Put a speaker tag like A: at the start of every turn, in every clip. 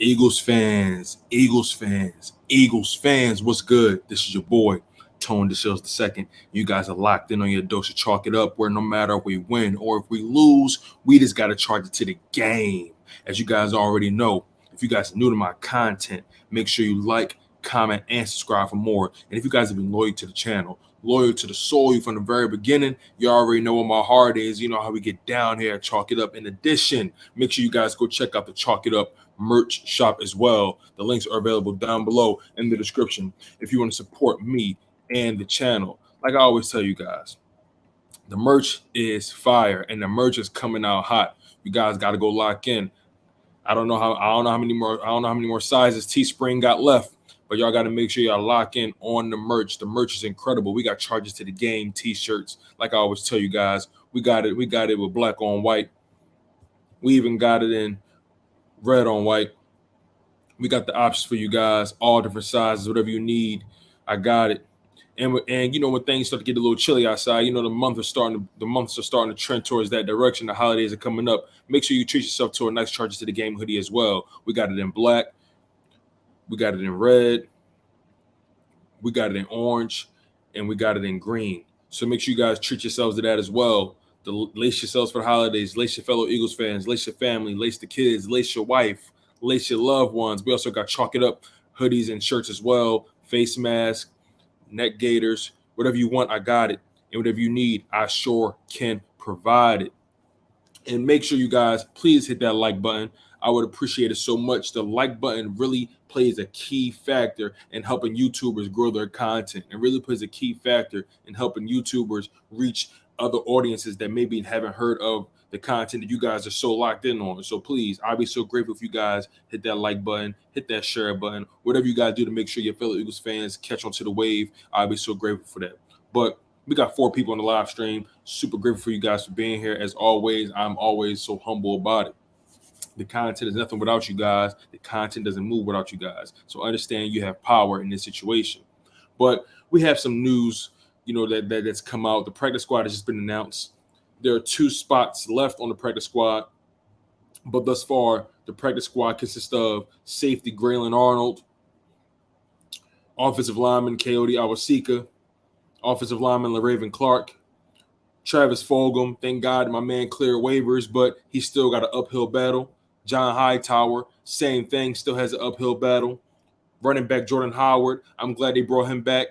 A: Eagles fans, Eagles fans, Eagles fans, what's good? This is your boy, Tone DeShields II. You guys are locked in on your dose of chalk it up, where no matter if we win or if we lose, we just got to charge it to the game. As you guys already know, if you guys are new to my content, make sure you like, comment, and subscribe for more. And if you guys have been loyal to the channel, loyal to the soul from the very beginning, you already know what my heart is. You know how we get down here at Chalk It Up. In addition, make sure you guys go check out the Chalk It Up merch shop as well. The links are available down below in the description if you want to support me and the channel. Like I always tell you guys, the merch is fire and the merch is coming out hot. You guys got to go lock in. I don't know how many more sizes Teespring got left, but y'all got to make sure y'all lock in on the merch. The merch is incredible. We got charges to the game t-shirts. Like I always tell you guys, we got it with black on white. We even got it in red on white. We got the options for you guys, all different sizes, whatever you need. I got it. And you know, when things start to get a little chilly outside, you know, the months are starting to trend towards that direction. The holidays are coming up. Make sure you treat yourself to a nice Charges to the Game hoodie as well. We got it in black. We got it in red. We got it in orange, and we got it in green. So make sure you guys treat yourselves to that as well. Lace yourselves for the holidays. Lace your fellow Eagles fans. Lace your family. Lace the kids. Lace your wife. Lace your loved ones. We also got Chalk It Up hoodies and shirts as well. Face mask, neck gaiters, whatever you want, I got it. And whatever you need, I sure can provide it. And make sure you guys please hit that like button. I would appreciate it so much. The like button really plays a key factor in helping YouTubers grow their content. It really plays a key factor in helping YouTubers reach other audiences that maybe haven't heard of the content that you guys are so locked in on. So please, I'll be so grateful if you guys hit that like button, hit that share button, whatever you guys do to make sure your fellow Eagles fans catch on to the wave. I'll be so grateful for that. But we got 4 people on the live stream. Super grateful for you guys for being here. As always, I'm always so humble about it. The content is nothing without you guys. The content doesn't move without you guys. So understand you have power in this situation. But we have some news, you know, that's come out. The practice squad has just been announced. There are 2 spots left on the practice squad, but thus far, the practice squad consists of safety Graylin Arnold, offensive lineman Coyote Awasika, offensive lineman LaRaven Clark, Travis Fulgham. Thank God my man cleared waivers, but he still got an uphill battle. John Hightower, same thing, still has an uphill battle. Running back Jordan Howard, I'm glad they brought him back.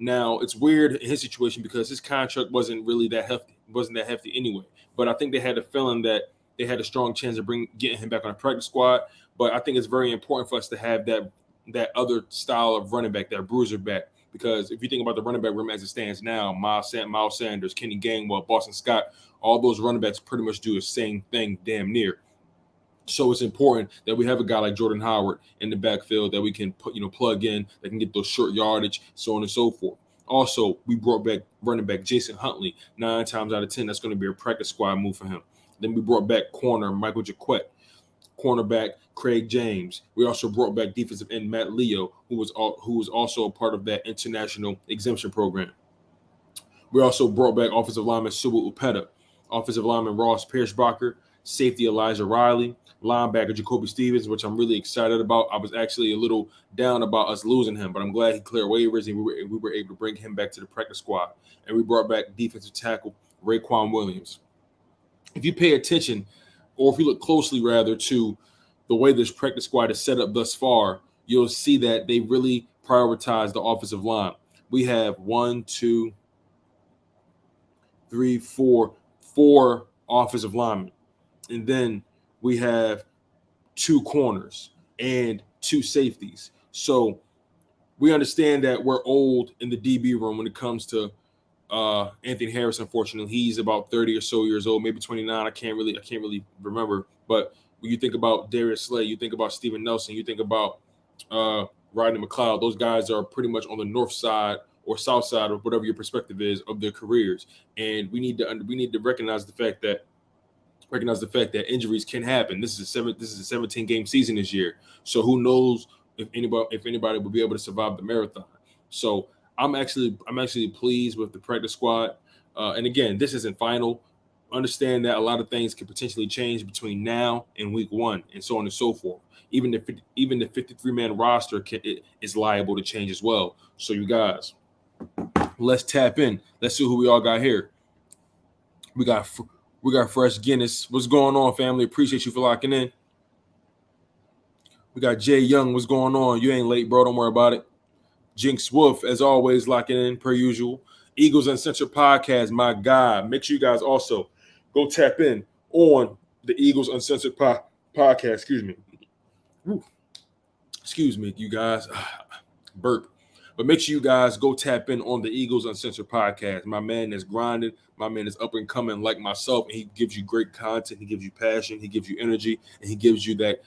A: Now, it's weird in his situation because his contract wasn't really that hefty anyway. But I think they had a feeling that they had a strong chance of getting him back on the practice squad. But I think it's very important for us to have that other style of running back, that bruiser back. Because if you think about the running back room as it stands now, Miles Sanders, Kenny Gainwell, Boston Scott, all those running backs pretty much do the same thing damn near. So it's important that we have a guy like Jordan Howard in the backfield that we can plug in, that can get those short yardage, so on and so forth. Also, we brought back running back Jason Huntley. 9 times out of 10, that's going to be a practice squad move for him. Then we brought back corner Michael Jaquette, cornerback Craig James. We also brought back defensive end Matt Leo, who was also a part of that international exemption program. We also brought back offensive lineman Subu Upeta, offensive lineman Ross Pierschbacher, safety Elijah Riley, linebacker Jacoby Stevens, which I'm really excited about. I was actually a little down about us losing him, but I'm glad he cleared waivers and we were able to bring him back to the practice squad. And we brought back defensive tackle Raekwon Williams. If you pay attention, or if you look closely rather, to the way this practice squad is set up thus far, you'll see that they really prioritize the offensive line. We have 4 offensive linemen. And then we have 2 corners and 2 safeties. So we understand that we're old in the DB room when it comes to Anthony Harris. Unfortunately, he's about 30 or so years old, maybe 29. I can't really remember. But when you think about Darius Slay, you think about Steven Nelson, you think about Rodney McLeod. Those guys are pretty much on the north side or south side, or whatever your perspective is, of their careers. And we need to recognize the fact that injuries can happen. This is a 17-game season this year. So who knows if anybody will be able to survive the marathon. So I'm actually pleased with the practice squad. And again, this isn't final. understand that a lot of things can potentially change between now and week 1, and so on and so forth. Even the 53-man roster is liable to change as well. So you guys, let's tap in. Let's see who we all got here. We got Fresh Guinness. What's going on, family? Appreciate you for locking in. We got Jay Young. What's going on? You ain't late, bro. Don't worry about it. Jinx Wolf, as always, locking in per usual. Eagles Uncensored Podcast, my God. Make sure you guys also go tap in on the Eagles Uncensored Podcast. Excuse me. Woo. Excuse me, you guys. Burp. But make sure you guys go tap in on the Eagles Uncensored Podcast. My man is grinding. My man is up and coming like myself, and he gives you great content. He gives you passion. He gives you energy, and he gives you that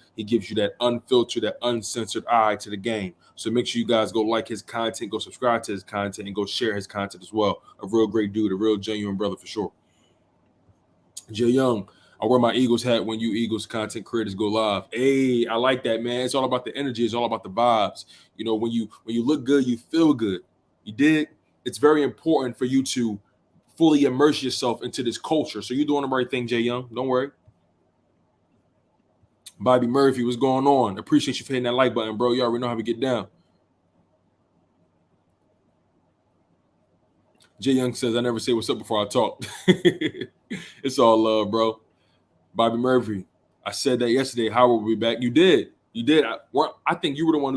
A: unfiltered, that uncensored eye to the game. So make sure you guys go like his content, go subscribe to his content, and go share his content as well. A real great dude, a real genuine brother for sure. Jay Young, I wear my Eagles hat when you Eagles content creators go live. Hey, I like that, man. It's all about the energy. It's all about the vibes. You know, when you look good, you feel good. You dig? It's very important for you to fully immerse yourself into this culture. So you're doing the right thing, Jay Young. Don't worry. Bobby Murphy, what's going on? Appreciate you for hitting that like button, bro. You already know how we get down. Jay Young says, I never say what's up before I talk. It's all love, bro. Bobby Murphy, I said that yesterday. Howard will be back. You did. I think you were the one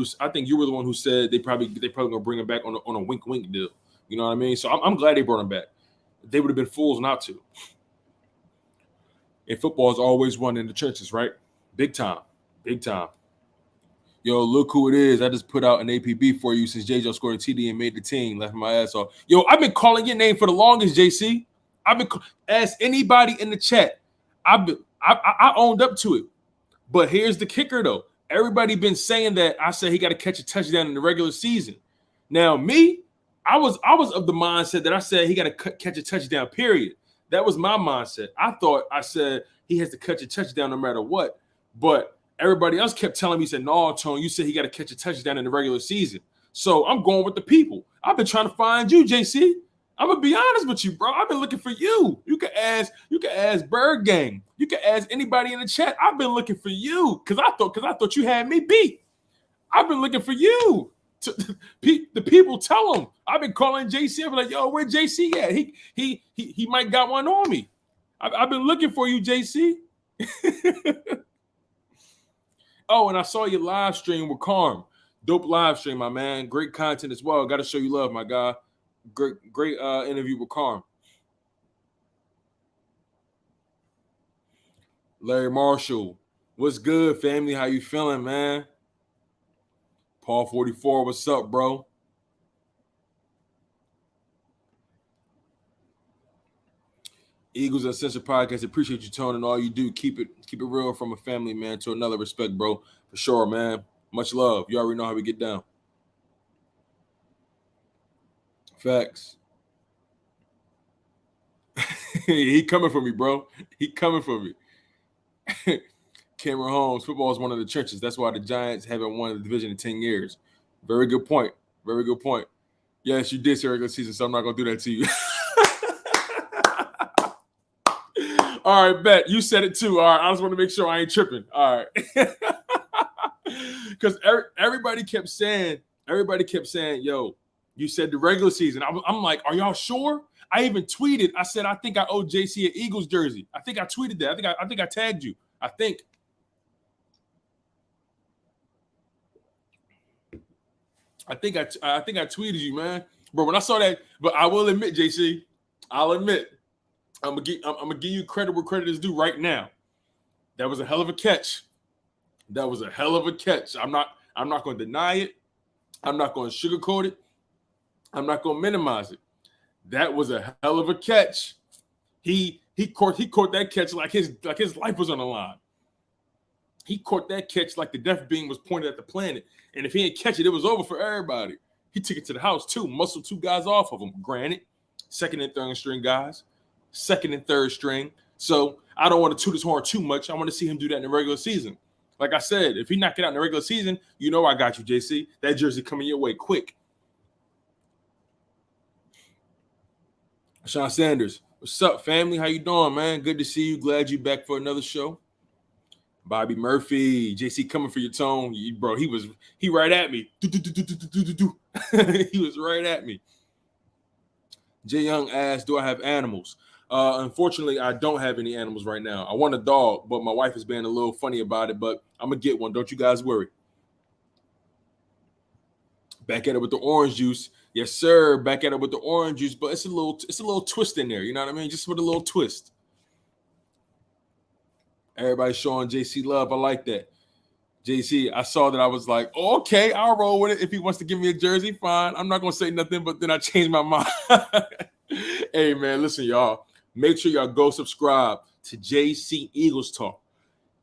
A: who said they probably gonna bring him back on a wink deal. You know what I mean? So I'm glad they brought him back. They would have been fools not to. And football is always won in the trenches, right? Big time. Yo, look who it is. I just put out an APB for you since JJ scored a TD and made the team. Left my ass off. Yo, I've been calling your name for the longest, JC. Ask anybody in the chat. I owned up to it. But here's the kicker, though. Everybody been saying that I said he got to catch a touchdown in the regular season. Now, me, I was of the mindset that I said he got to catch a touchdown, period. That was my mindset. I said he has to catch a touchdown no matter what. But everybody else kept telling me, said, no, Tone, you said he got to catch a touchdown in the regular season. So I'm going with the people. I've been trying to find you, JC. I'm gonna be honest with you, bro. I've been looking for you. You can ask Bird Gang. You can ask anybody in the chat. I've been looking for you because I thought you had me beat. I've been looking for you. The people tell them. I've been calling JC. I'm like, yo, where JC at? He might got one on me. I've been looking for you, JC. Oh, and I saw your live stream with Carm. Dope live stream, my man. Great content as well. Got to show you love, my guy. Great interview with Carm. Larry Marshall, what's good, family? How you feeling, man? Paul 44, what's up, bro? Eagles Uncensored Podcast. Appreciate you, Tone, and all you do. Keep it real from a family, man, to another. Respect, bro. For sure, man. Much love. You already know how we get down. Facts. He coming for me, bro. He coming for me. Cameron Holmes, football is one of the trenches. That's why the Giants haven't won the division in 10 years. Very good point. Very good point. Yes, you did say regular season, so I'm not going to do that to you. All right, bet. You said it too. All right, I just want to make sure I ain't tripping. All right. Because everybody kept saying, yo, you said the regular season. I'm like, are y'all sure? I even tweeted. I said, I think I owe JC an Eagles jersey. I think I tweeted that. I think I tagged you. I think I tweeted you, man. But when I saw that, but I will admit, JC, I'll admit, I'm gonna give you credit where credit is due right now. That was a hell of a catch. I'm not going to deny it. I'm not going to sugarcoat it. I'm not going to minimize it. That was a hell of a catch. He caught that catch like his life was on the line. He caught that catch like the death beam was pointed at the planet. And if he didn't catch it, it was over for everybody. He took it to the house too. Muscled 2 guys off of him. Granted, second and third string guys. Second and third string. So I don't want to toot his horn too much. I want to see him do that in the regular season. Like I said, if he knock it out in the regular season, you know I got you, JC. That jersey coming your way quick. Rashaan Sanders, What's up, family? How you doing, man? Good to see you. Glad you back for another show. Bobby Murphy, JC coming for your tone, bro. He right at me. He was right at me. Jay Young asked, "Do I have animals?" Unfortunately, I don't have any animals right now. I want a dog, but my wife is being a little funny about it. But I'm gonna get one. Don't you guys worry. Back at it with the orange juice. Yes, sir. Back at it with the orange juice, but it's a little twist in there. You know what I mean? Just with a little twist. Everybody showing JC love. I like that. JC, I saw that. I was like, oh, okay, I'll roll with it. If he wants to give me a jersey, fine. I'm not gonna say nothing, but then I changed my mind. Hey man, listen, y'all. Make sure y'all go subscribe to JC Eagles Talk.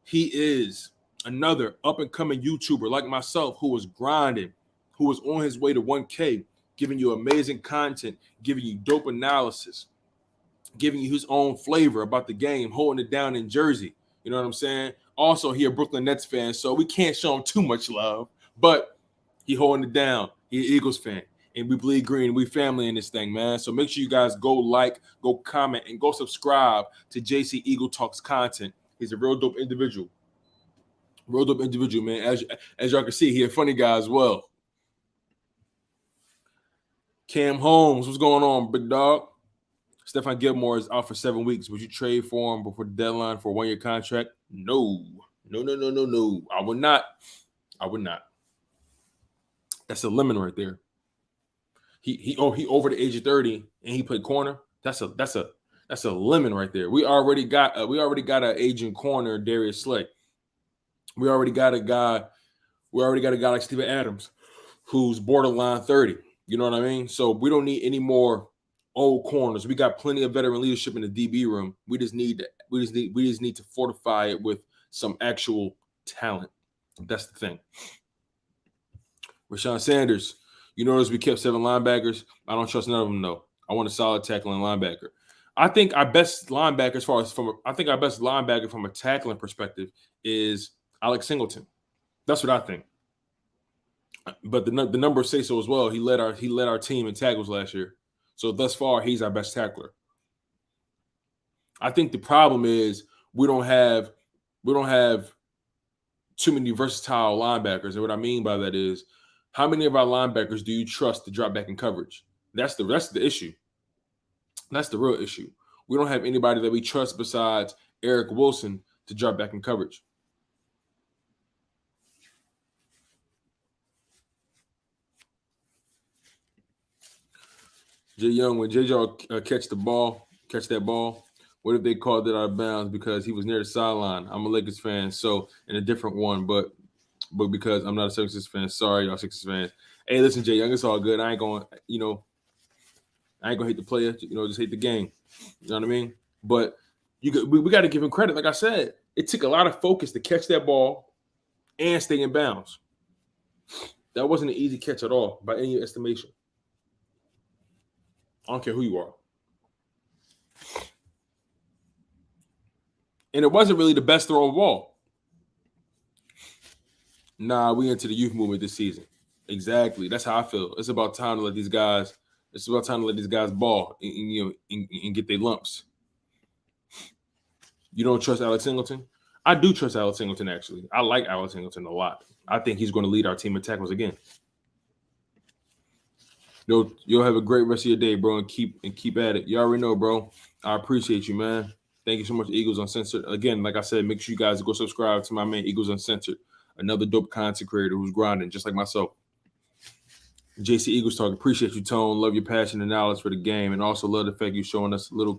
A: He is another up-and-coming YouTuber like myself who was grinding, who was on his way to 1K, giving you amazing content, giving you dope analysis, giving you his own flavor about the game, holding it down in Jersey. You know what I'm saying? Also, he a Brooklyn Nets fan, so we can't show him too much love, but he holding it down. He an Eagles fan, and we bleed green. We family in this thing, man. So make sure you guys go like, go comment, and go subscribe to JC Eagle Talks content. He's a real dope individual. Real dope individual, man. As y'all can see, he a funny guy as well. Cam Holmes, what's going on, big dog? Stephon Gilmore is out for 7 weeks. Would you trade for him before the deadline for a 1-year contract? No. I would not. That's a lemon right there. He over the age of 30 and he played corner. That's a lemon right there. We already got an aging corner, Darius Slay. We already got a guy like Steven Adams, who's borderline 30. You know what I mean? So we don't need any more old corners. We got plenty of veteran leadership in the DB room. We just need to fortify it with some actual talent. That's the thing. Rashaan Sanders, you notice we kept 7 linebackers. I don't trust none of them though. I want a solid tackling linebacker. I think our best linebacker, from a tackling perspective, is Alex Singleton. That's what I think. But the numbers say so as well. He led our team in tackles last year. So thus far, he's our best tackler. I think the problem is we don't have too many versatile linebackers. And what I mean by that is, how many of our linebackers do you trust to drop back in coverage? That's the issue. That's the real issue. We don't have anybody that we trust besides Eric Wilson to drop back in coverage. Jay Young, when JJ catch that ball, what if they called it out of bounds because he was near the sideline? I'm a Lakers fan, so in a different one, but because I'm not a Sixers fan, sorry, y'all Sixers fans. Hey, listen, Jay Young, it's all good. I ain't gonna hate the player, just hate the game. You know what I mean? But we got to give him credit. Like I said, it took a lot of focus to catch that ball and stay in bounds. That wasn't an easy catch at all, by any estimation. I don't care who you are. And it wasn't really the best throw of all. Nah, we into the youth movement this season. Exactly. That's how I feel. It's about time to let these guys ball and get their lumps. You don't trust Alex Singleton? I do trust Alex Singleton, actually. I like Alex Singleton a lot. I think he's going to lead our team in tackles again. You'll have a great rest of your day, bro, and keep at it. You already know, bro. I appreciate you, man. Thank you so much, Eagles Uncensored. Again, like I said, make sure you guys go subscribe to my man, Eagles Uncensored, another dope content creator who's grinding just like myself. JC Eagles Talk, appreciate you, Tone. Love your passion and knowledge for the game, and also love the fact you're showing us little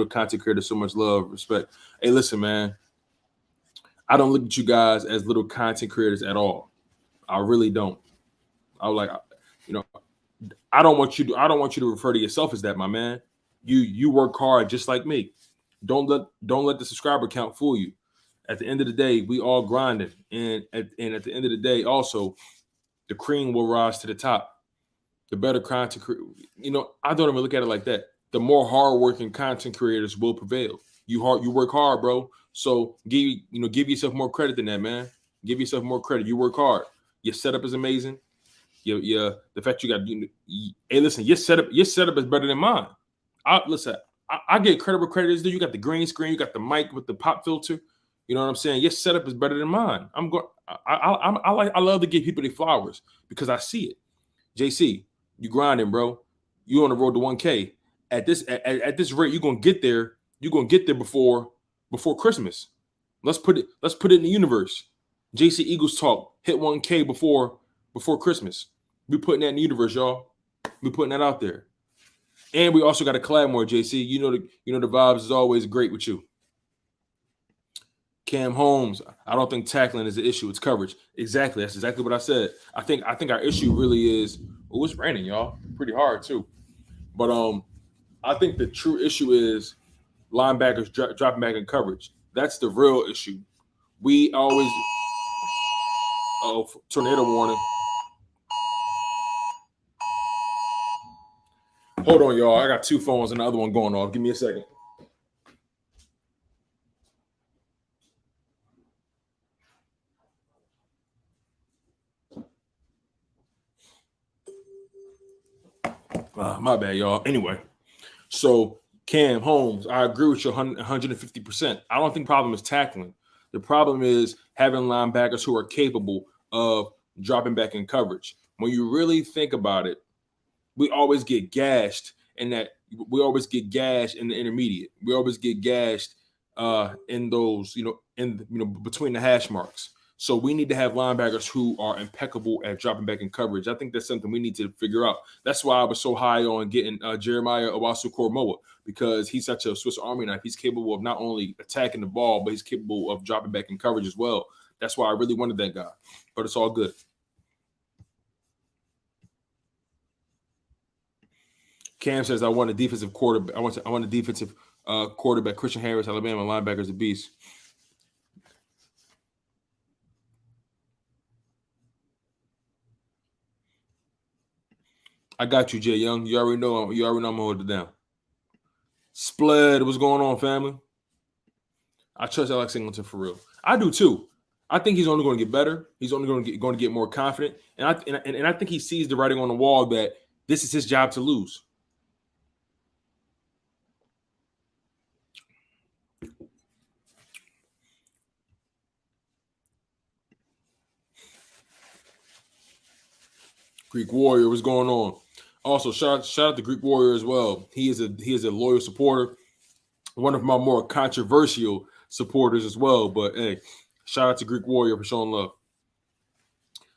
A: content creators so much love, respect. Hey, listen, man. I don't look at you guys as little content creators at all. I really don't. I don't want you to refer to yourself as that, my man. You work hard just like me. Don't let the subscriber count fool you. At the end of the day, we all grinding, and at the end of the day, also, the cream will rise to the top. The better content, I don't even look at it like that. The more hardworking content creators will prevail. You work hard, bro. So give yourself more credit than that, man. Give yourself more credit. You work hard. Your setup is amazing. The fact you got, hey, listen, your setup is better than mine. I get credit where credit is due. You got the green screen, you got the mic with the pop filter. You know what I'm saying? Your setup is better than mine. I love to give people the flowers because I see it. JC, you grinding, bro. You on the road to 1K. At this rate, you're gonna get there. You're gonna get there before Christmas. Let's put it in the universe. JC Eagles talk hit 1K before Christmas. We putting that in the universe, y'all. We putting that out there. And we also got to collab more, JC. You know the vibes is always great with you. Cam Holmes, I don't think tackling is an issue. It's coverage. Exactly. That's exactly what I said. I think our issue really is, it's raining, y'all. Pretty hard too. But I think the true issue is linebackers dropping back in coverage. That's the real issue. We always tornado warning. Hold on, y'all. I got two phones and the other one going off. Give me a second. My bad, y'all. Anyway, so Cam Holmes, I agree with you 150%. I don't think the problem is tackling. The problem is having linebackers who are capable of dropping back in coverage. When you really think about it, we always get gashed in that. We always get gashed in the intermediate. We always get gashed in those, between the hash marks. So we need to have linebackers who are impeccable at dropping back in coverage. I think that's something we need to figure out. That's why I was so high on getting Jeremiah Owusu-Koramoah, because he's such a Swiss Army knife. He's capable of not only attacking the ball, but he's capable of dropping back in coverage as well. That's why I really wanted that guy. But it's all good. Cam says, I want a defensive quarterback. I want a defensive quarterback. Christian Harris, Alabama linebackers, a beast. I got you, Jay Young. You already know I'm gonna hold it down. Spled, what's going on, family? I trust Alex Singleton for real. I do too. I think he's only going to get better. He's only going to get more confident, and I think he sees the writing on the wall that this is his job to lose. Greek Warrior, what's going on? Also, shout out to Greek Warrior as well. He is a loyal supporter, one of my more controversial supporters as well. But hey, shout out to Greek Warrior for showing love.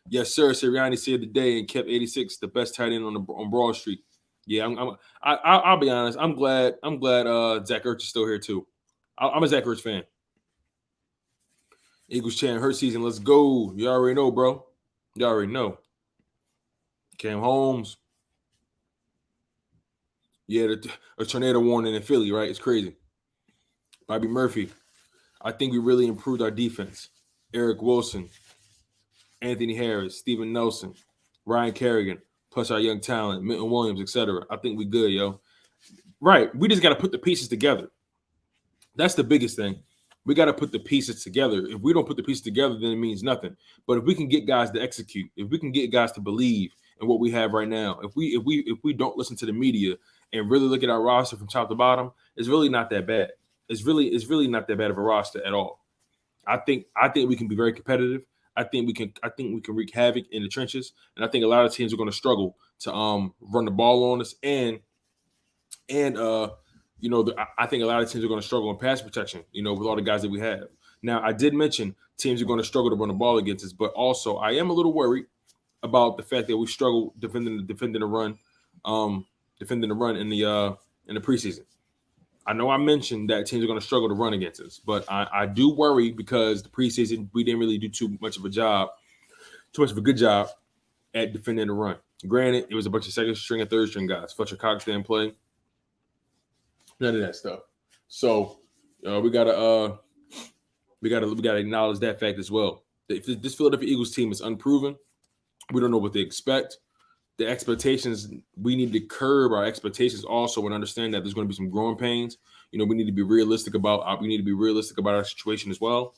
A: Yes, sir. Sirianni saved the day and kept 86 the best tight end on Broad Street. Yeah, I'll be honest. I'm glad Zach Ertz is still here too. I'm a Zach Ertz fan. Eagles chant Hurt season. Let's go. You already know, bro. You already know. Cam Holmes. Yeah, a tornado warning in Philly, right? It's crazy. Bobby Murphy. I think we really improved our defense. Eric Wilson, Anthony Harris, Steven Nelson, Ryan Kerrigan, plus our young talent, Milton Williams, etc. I think we good, yo. Right. We just got to put the pieces together. That's the biggest thing. We got to put the pieces together. If we don't put the pieces together, then it means nothing. But if we can get guys to execute, if we can get guys to believe in what we have right now, if we don't listen to the media and really look at our roster from top to bottom, it's really not that bad. It's really not that bad of a roster at all. I think we can be very competitive. I think we can wreak havoc in the trenches, and I think a lot of teams are going to struggle to run the ball on us, and I think a lot of teams are going to struggle in pass protection, with all the guys that we have. Now, I did mention teams are going to struggle to run the ball against us, but also I am a little worried about the fact that we struggle defending the run in the preseason. I know I mentioned that teams are going to struggle to run against us, but I do worry because the preseason we didn't really do too much of a good job at defending the run. Granted, it was a bunch of second string and third string guys. Fletcher Cox didn't play. None of that stuff. So we gotta acknowledge that fact as well. If this Philadelphia Eagles team is unproven, we don't know what they expect. The expectations, we need to curb our expectations also and understand that there's going to be some growing pains. We need to be realistic about our situation as well.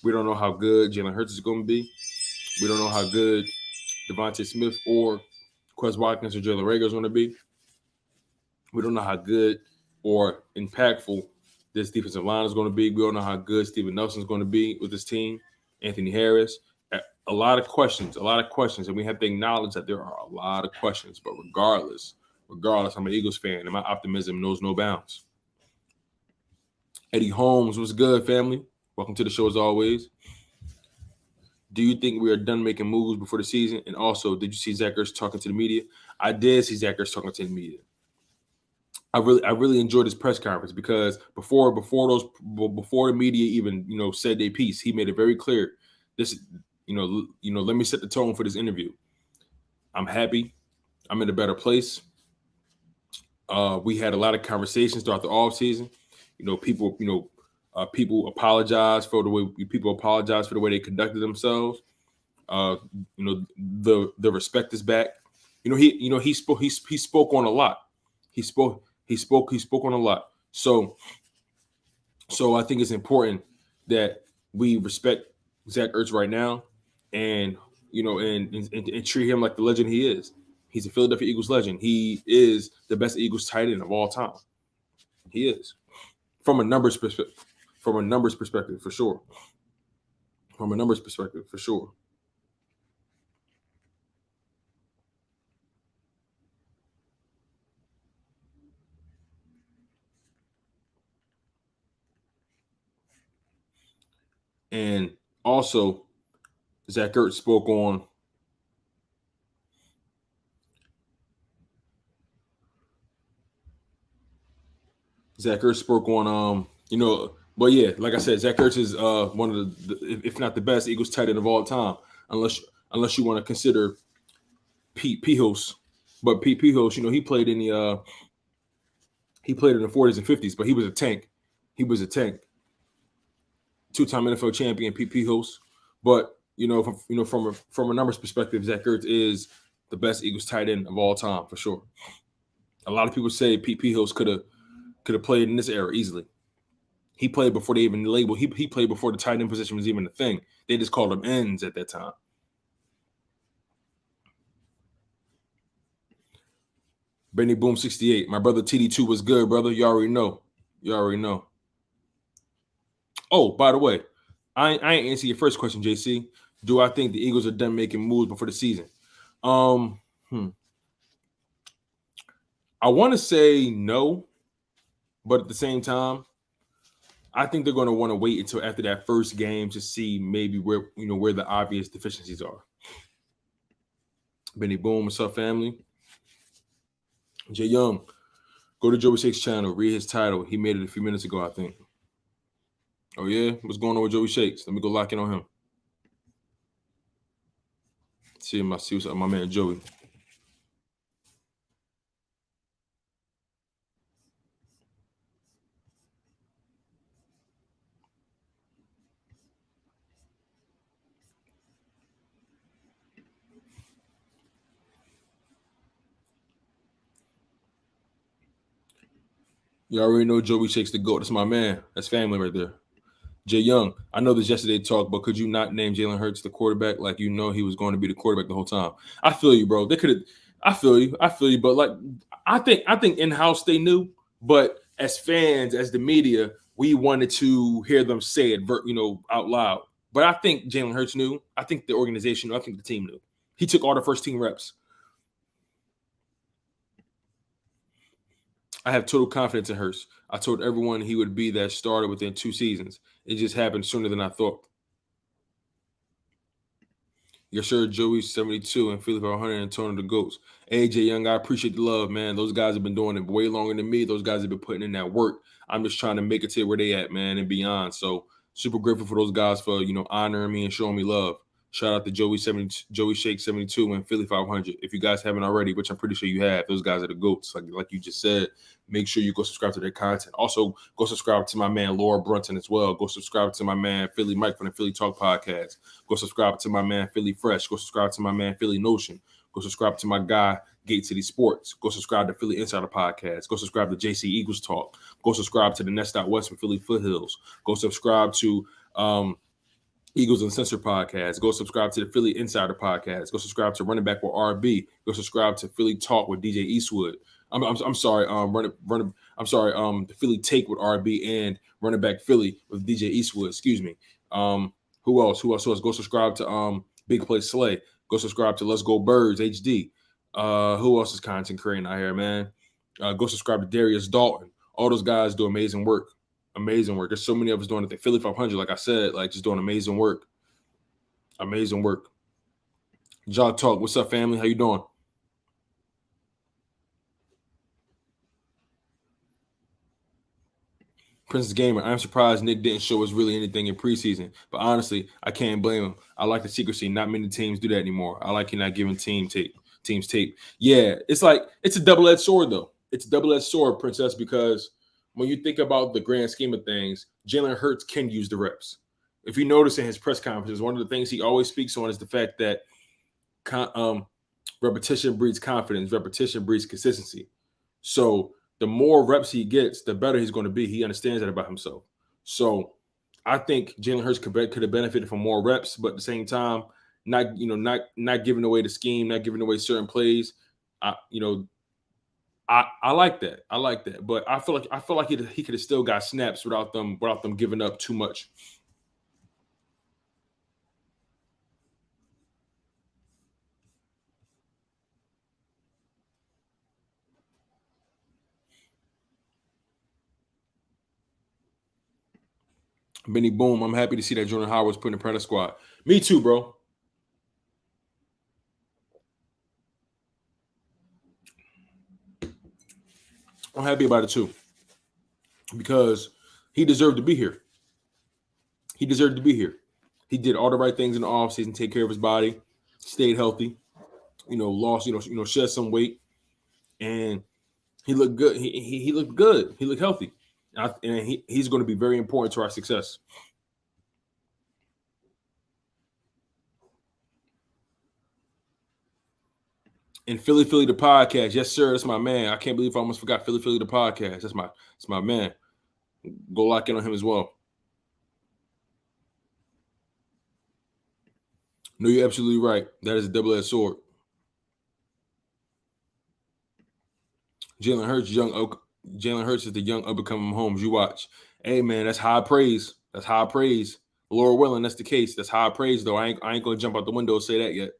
A: We don't know how good Jalen Hurts is going to be. We don't know how good Devontae Smith or Quez Watkins or Jalen Reagor is going to be. We don't know how good or impactful this defensive line is going to be. We all know how good Steven Nelson is going to be with this team. Anthony Harris. A lot of questions, and we have to acknowledge that there are a lot of questions. But regardless, I'm an Eagles fan, and my optimism knows no bounds. Eddie Holmes, what's good, family? Welcome to the show as always. Do you think we are done making moves before the season? And also, did you see Zach Ertz talking to the media? I did see Zach Ertz talking to the media. I really enjoyed his press conference because before the media even said their piece, he made it very clear. This let me set the tone for this interview. I'm happy. I'm in a better place. We had a lot of conversations throughout the offseason. People apologize for the way they conducted themselves. The respect is back. He spoke on a lot. He spoke on a lot. So I think it's important that we respect Zach Ertz right now, and treat him like the legend he is. He's a Philadelphia Eagles legend. He is the best Eagles tight end of all time. He is, from a numbers perspective, for sure. And also, Zach Ertz spoke on but yeah, like I said, Zach Ertz is one of the, if not the best Eagles tight end of all time, unless you want to consider Pete Pihos. But Pete Pihos, he played in the 40s and 50s, but he was a tank. Two-time NFL champion, Pete Pihos. But from a numbers perspective, Zach Ertz is the best Eagles tight end of all time for sure. A lot of people say Pete Pihos could have played in this era easily. He played before they even labeled. He played before the tight end position was even a thing. They just called him ends at that time. Benny Boom 68. My brother TD2 was good, brother. You already know. Oh, by the way, I ain't answer your first question, JC. Do I think the Eagles are done making moves before the season? I want to say no, but at the same time, I think they're going to want to wait until after that first game to see maybe where the obvious deficiencies are. Benny Boom, what's up, family? Jay Young, go to Joey Shakes' channel, read his title. He made it a few minutes ago, I think. Oh, yeah? What's going on with Joey Shakes? Let me go lock in on him. See what's up, my man Joey. You already know Joey Shakes the GOAT. That's my man. That's family right there. Jay Young, I know this yesterday talk, but could you not name Jalen Hurts the quarterback like he was going to be the quarterback the whole time? I feel you, bro. They could have. I feel you. But like, I think in-house they knew, but as fans, as the media, we wanted to hear them say it, out loud. But I think Jalen Hurts knew. I think the organization knew. I think the team knew. He took all the first team reps. I have total confidence in Hurts. I told everyone he would be that starter within 2 seasons. It just happened sooner than I thought. Yes, sir, Joey 72 and Philly 500 and Tone the Goats. AJ Young, I appreciate the love, man. Those guys have been doing it way longer than me. Those guys have been putting in that work. I'm just trying to make it to where they at, man, and beyond. So super grateful for those guys for honoring me and showing me love. Shout out to Joey Shake 72 and Philly 500. If you guys haven't already, which I'm pretty sure you have, those guys are the GOATs. Like you just said, make sure you go subscribe to their content. Also, go subscribe to my man Laura Brunson as well. Go subscribe to my man Philly Mike from the Philly Talk Podcast. Go subscribe to my man Philly Fresh. Go subscribe to my man Philly Notion. Go subscribe to my guy Gate City Sports. Go subscribe to Philly Insider Podcast. Go subscribe to JC Eagles Talk. Go subscribe to the Nest Out West from Philly Foothills. Go subscribe to Eagles Uncensored Podcast. Go subscribe to the Philly Insider Podcast. Go subscribe to Running Back with RB. Go subscribe to Philly Talk with DJ Eastwood. I'm sorry. I'm sorry. The Philly take with RB and running back Philly with DJ Eastwood. Excuse me. Who else? Who else? Go subscribe to Big Play Slay. Go subscribe to Let's Go Birds HD. Who else is content creating out here, man? Go subscribe to Darius Dalton. All those guys do amazing work. Amazing work. There's so many of us doing it. The Philly 500, like I said, like just doing amazing work. Amazing work. Jaw Talk. What's up, family? How you doing? Princess Gamer, I'm surprised Nick didn't show us really anything in preseason. But honestly, I can't blame him. I like the secrecy. Not many teams do that anymore. I like you not giving teams tape. Yeah, it's a double-edged sword, though. It's a double-edged sword, Princess, because when you think about the grand scheme of things, Jalen Hurts can use the reps. If you notice in his press conferences, one of the things he always speaks on is the fact that repetition breeds confidence. Repetition breeds consistency. So the more reps he gets, the better he's going to be. He understands that about himself. So I think Jalen Hurts could have benefited from more reps, but at the same time, not giving away the scheme, not giving away certain plays. I like that. I like that. But I feel like he could have still got snaps without them giving up too much. Benny Boom, I'm happy to see that Jordan Howard's put in the practice squad. Me too, bro. I'm happy about it too. Because he deserved to be here. He deserved to be here. He did all the right things in the offseason, take care of his body, stayed healthy, lost, shed some weight, and he looked good. He looked good. He looked healthy. And he's going to be very important to our success. And Philly the podcast. Yes, sir. That's my man. I can't believe I almost forgot Philly the podcast. That's my man. Go lock in on him as well. No, you're absolutely right. That is a double-edged sword. Jalen Hurts is the young up-and-coming Mahomes. You watch. Hey, man, that's high praise. That's high praise. Laura willing, that's the case. That's high praise, though. I ain't going to jump out the window and say that yet.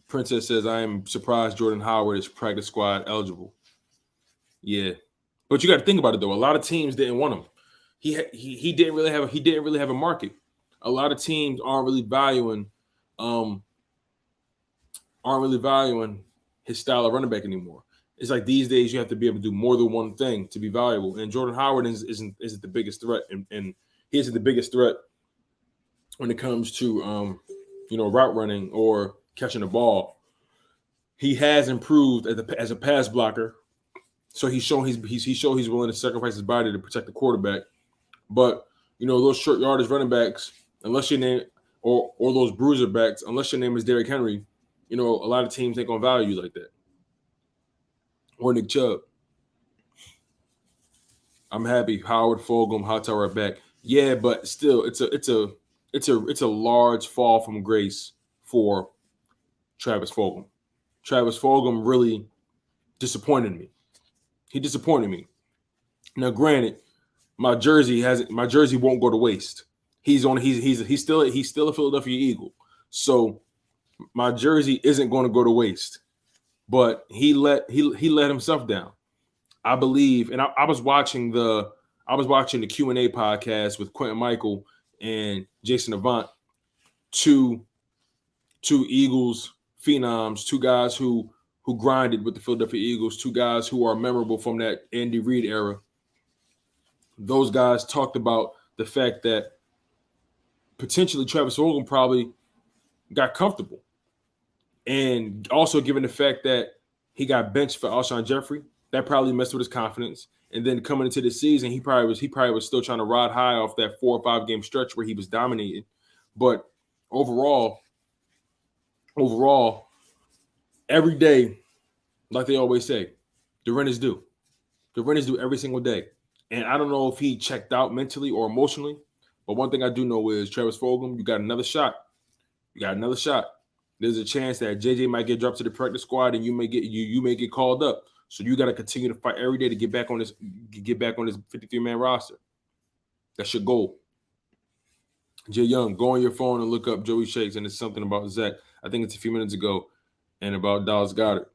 A: Princess says, I am surprised Jordan Howard is practice squad eligible. Yeah. But you got to think about it, though. A lot of teams didn't want him. He didn't really have a market. A lot of teams aren't really valuing his style of running back anymore. It's like these days you have to be able to do more than one thing to be valuable. And Jordan Howard isn't the biggest threat, and he isn't the biggest threat when it comes to route running or catching the ball. He has improved as a pass blocker, so he's shown he's willing to sacrifice his body to protect the quarterback. But those short yardage running backs, unless your name or those bruiser backs, unless your name is Derrick Henry, a lot of teams ain't gonna value you like that. Or Nick Chubb. I'm happy Howard, Fulgham, Hightower are back. Yeah, but still, it's a large fall from grace for Travis Fulgham. Travis Fulgham really disappointed me. He disappointed me. Now, granted, my jersey won't go to waste. He's still a Philadelphia Eagle, so my jersey isn't going to go to waste. But he let himself down. I believe, and I was watching the Q&A podcast with Quentin Michael and Jason Avant, two Eagles phenoms, two guys who grinded with the Philadelphia Eagles, two guys who are memorable from that Andy Reid era. Those guys talked about the fact that potentially Travis Fulgham probably got comfortable. And also given the fact that he got benched for Alshon Jeffrey, that probably messed with his confidence. And then coming into the season, he probably was still trying to ride high off that 4 or 5 game stretch where he was dominating. But overall, every day, like they always say, the rent is due. The rent is due every single day. And I don't know if he checked out mentally or emotionally, but one thing I do know is Travis Fulgham, you got another shot. You got another shot. There's a chance that JJ might get dropped to the practice squad, and you may get called up. So you got to continue to fight every day to get back on this 53-man roster. That's your goal. Jay Young, go on your phone and look up Joey Shakes, and it's something about Zach. I think it's a few minutes ago, and about Dallas Goddard.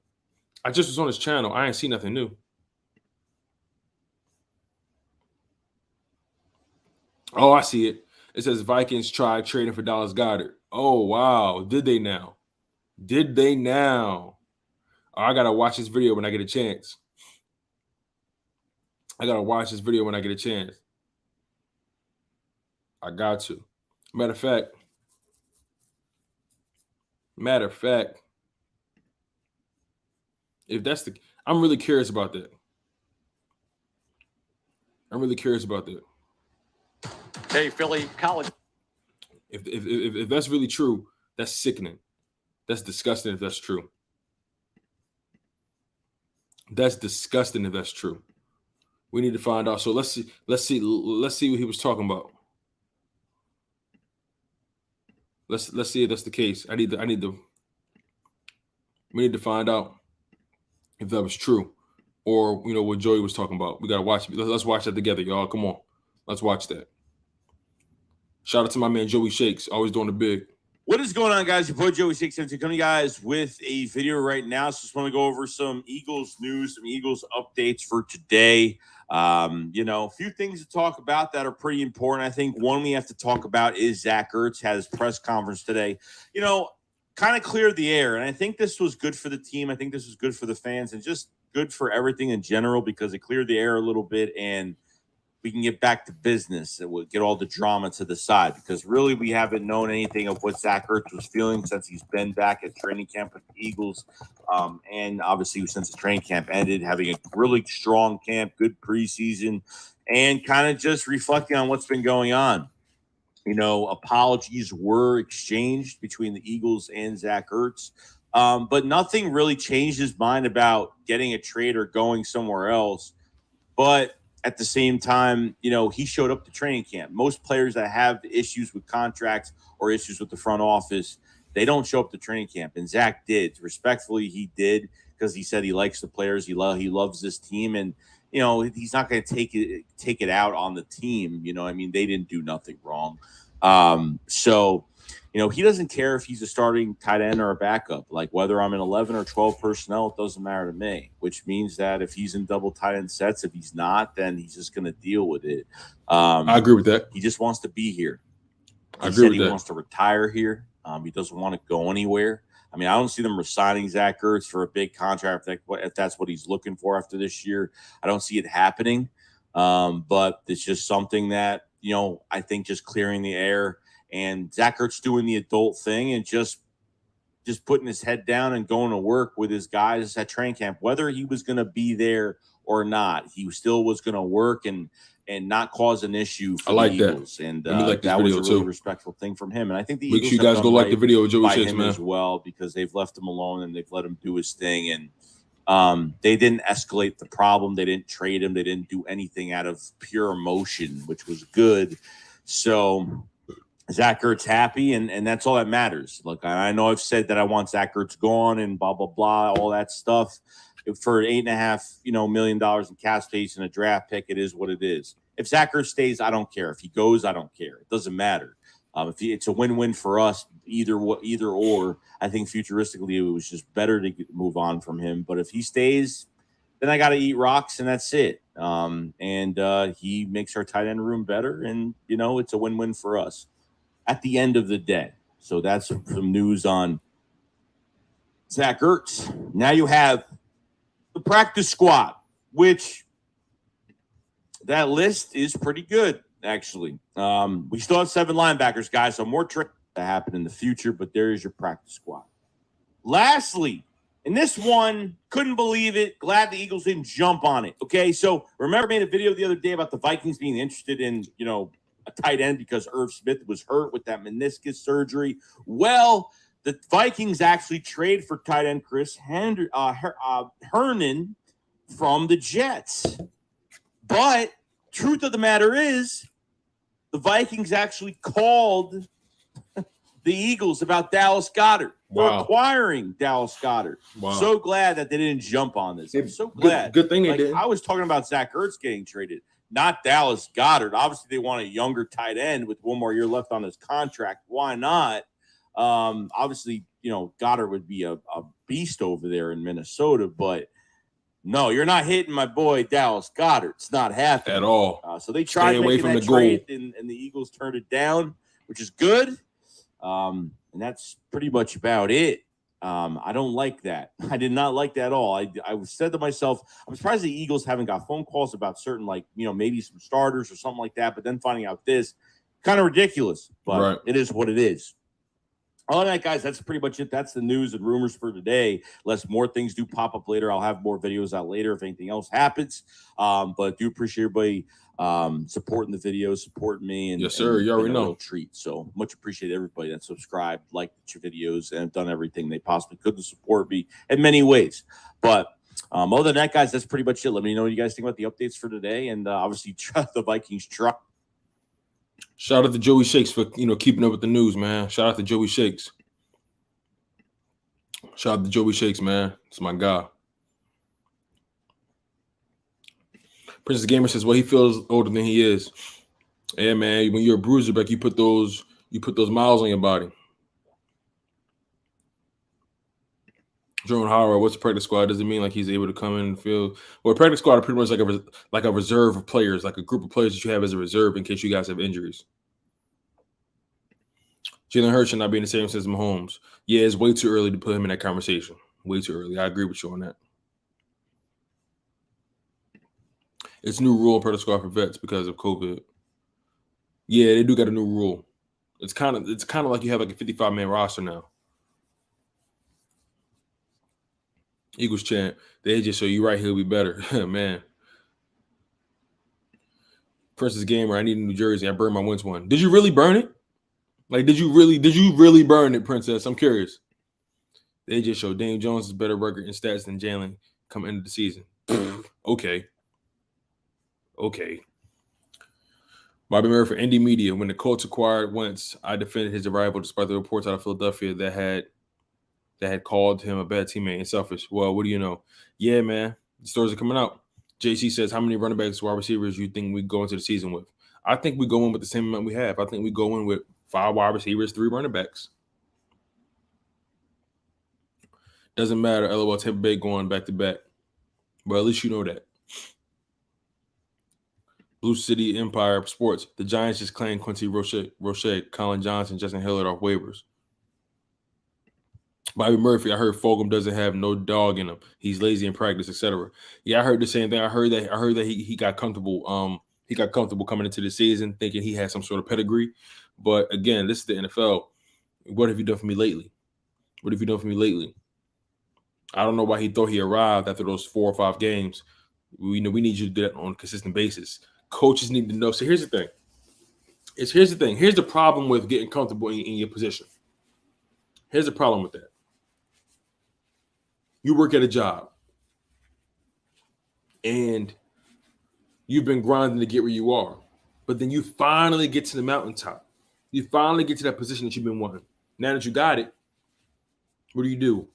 A: I just was on his channel. I ain't seen nothing new. Oh, I see it. It says Vikings tried trading for Dallas Goddard. Oh, wow. Did they now? Oh, I got to watch this video when I get a chance. I got to. Matter of fact, if that's the, I'm really curious about that.
B: Hey, Philly, college.
A: If that's really true, that's sickening. That's disgusting if that's true. We need to find out. So let's see what he was talking about. Let's see if that's the case. We need to find out if that was true, or what Joey was talking about. We gotta watch. Let's watch that together, y'all. Come on, let's watch that. Shout out to my man Joey Shakes, always doing the big.
B: What is going on, guys? Your boy Joey Shakes coming to you guys with a video right now. So just want to go over some Eagles news, some Eagles updates for today. A few things to talk about that are pretty important. I think one we have to talk about is Zach Ertz had his press conference today. Kind of cleared the air, and I think this was good for the team. I think this was good for the fans, and just good for everything in general because it cleared the air a little bit, and we can get back to business and we'll get all the drama to the side because really we haven't known anything of what Zach Ertz was feeling since he's been back at training camp with the Eagles. And obviously since the training camp ended, having a really strong camp, good preseason, and kind of just reflecting on what's been going on. Apologies were exchanged between the Eagles and Zach Ertz, but nothing really changed his mind about getting a trade or going somewhere else. But at the same time, he showed up to training camp. Most players that have issues with contracts or issues with the front office, they don't show up to training camp. And Zach did. Respectfully, he did because he said he likes the players. He loves this team. And, he's not going to take it out on the team. They didn't do nothing wrong. He doesn't care if he's a starting tight end or a backup. Like whether I'm in 11 or 12 personnel, it doesn't matter to me, which means that if he's in double tight end sets, if he's not, then he's just going to deal with it.
A: I agree with that.
B: He just wants to be here.
A: He
B: wants to retire here. He doesn't want to go anywhere. I don't see them resigning Zach Ertz for a big contract if that's what he's looking for after this year. I don't see it happening. But it's just something that, I think just clearing the air. And Zach Ertz doing the adult thing and just putting his head down and going to work with his guys at training camp, whether he was going to be there or not. He still was going to work and not cause an issue for the Eagles.
A: That.
B: And
A: that
B: was a really respectful thing from him. And I think the Eagles
A: make sure you guys go like the video of Joey Shakes, man,
B: as well, because they've left him alone and they've let him do his thing. And they didn't escalate the problem. They didn't trade him. They didn't do anything out of pure emotion, which was good. So Zach Ertz happy, and that's all that matters. Look, I know I've said that I want Zach Ertz gone and blah, blah, blah, all that stuff. For $8.5 million in cap space and a draft pick, it is what it is. If Zach Ertz stays, I don't care. If he goes, I don't care. It doesn't matter. It's a win-win for us, either or. I think futuristically it was just better to move on from him. But if he stays, then I got to eat rocks, and that's it. He makes our tight end room better, and, it's a win-win for us at the end of the day. So that's some news on Zach Ertz. Now you have the practice squad, which that list is pretty good, actually. We still have 7 linebackers, guys, so more trades to happen in the future, but there is your practice squad. Lastly, and this one, couldn't believe it. Glad the Eagles didn't jump on it. Okay, so remember I made a video the other day about the Vikings being interested in, a tight end because Irv Smith was hurt with that meniscus surgery. Well, the Vikings actually trade for tight end Chris Herndon from the Jets. But truth of the matter is, the Vikings actually called the Eagles about Dallas Goddard.
A: Wow.
B: They're acquiring Dallas Goddard.
A: Wow.
B: So glad that they didn't jump on this. I'm so glad.
A: Good thing they did.
B: I was talking about Zach Ertz getting traded, not Dallas Goddard. Obviously, they want a younger tight end with one more year left on his contract. Why not? Obviously, Goddard would be a beast over there in Minnesota, but no, you're not hitting my boy Dallas Goddard. It's not happening
A: at all.
B: So they tried making that trade, and the Eagles turned it down, which is good. And that's pretty much about it. I don't like that. I did not like that at all. I said to myself, I'm surprised the Eagles haven't got phone calls about certain, maybe some starters or something like that. But then finding out this, kind of ridiculous. But It is what it is. All right, guys, that's pretty much it. That's the news and rumors for today. Unless more things do pop up later, I'll have more videos out later if anything else happens. But do appreciate everybody supporting the videos, supporting me. And,
A: yes, sir. You already know.
B: A real treat. So much appreciate everybody that subscribed, liked your videos, and have done everything they possibly could to support me in many ways. But other than that, guys, that's pretty much it. Let me know what you guys think about the updates for today. And obviously, the Vikings truck.
A: Shout out to Joey Shakes for keeping up with the news, man. Shout out to Joey Shakes. Shout out to Joey Shakes, man. It's my guy. Princess Gamer says, well, he feels older than he is. Yeah, man. When you're a bruiser back, you put those miles on your body. Jerome Howard, what's the practice squad? Does it mean like he's able to come in and feel? Well, practice squad are pretty much like a reserve of players, like a group of players that you have as a reserve in case you guys have injuries. Jalen Hurts should not be in the same sense as Mahomes. Yeah, it's way too early to put him in that conversation. Way too early. I agree with you on that. It's a new rule in practice squad for vets because of COVID. Yeah, they do got a new rule. It's kind of like you have like a 55-man roster now. Eagles chant. They just show you right, he'll be better. Man. Princess Gamer, I need a New Jersey. I burned my Wentz one. Did you really burn it? Like, did you really burn it, Princess? I'm curious. They just show Daniel Jones is better record and stats than Jalen come into the season. Okay. Bobby Murray for Indie Media. When the Colts acquired Wentz, I defended his arrival despite the reports out of Philadelphia that had called him a bad teammate and selfish. Well, what do you know? Yeah, man. The stories are coming out. JC says, how many running backs, wide receivers you think we go into the season with? I think we go in with the same amount we have. I think we go in with 5 wide receivers, 3 running backs. Doesn't matter. LOL, Tampa Bay going back to back. Well, at least you know that. Blue City Empire Sports. The Giants just claimed Quincy Roche, Colin Johnson, Justin Hillard off waivers. Bobby Murphy, I heard Fulgham doesn't have no dog in him. He's lazy in practice, etc. Yeah, I heard the same thing. I heard that he got comfortable. He got comfortable coming into the season, thinking he had some sort of pedigree. But again, this is the NFL. What have you done for me lately? I don't know why he thought he arrived after those 4 or 5 games. We need you to do that on a consistent basis. Coaches need to know. So here's the thing. Here's the problem with getting comfortable in your position. Here's the problem with that. You work at a job and you've been grinding to get where you are, but then you finally get to the mountaintop. You finally get to that position that you've been wanting. Now that you got it, what do?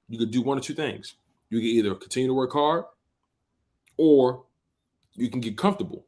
A: You could do one or two things. You can either continue to work hard or you can get comfortable.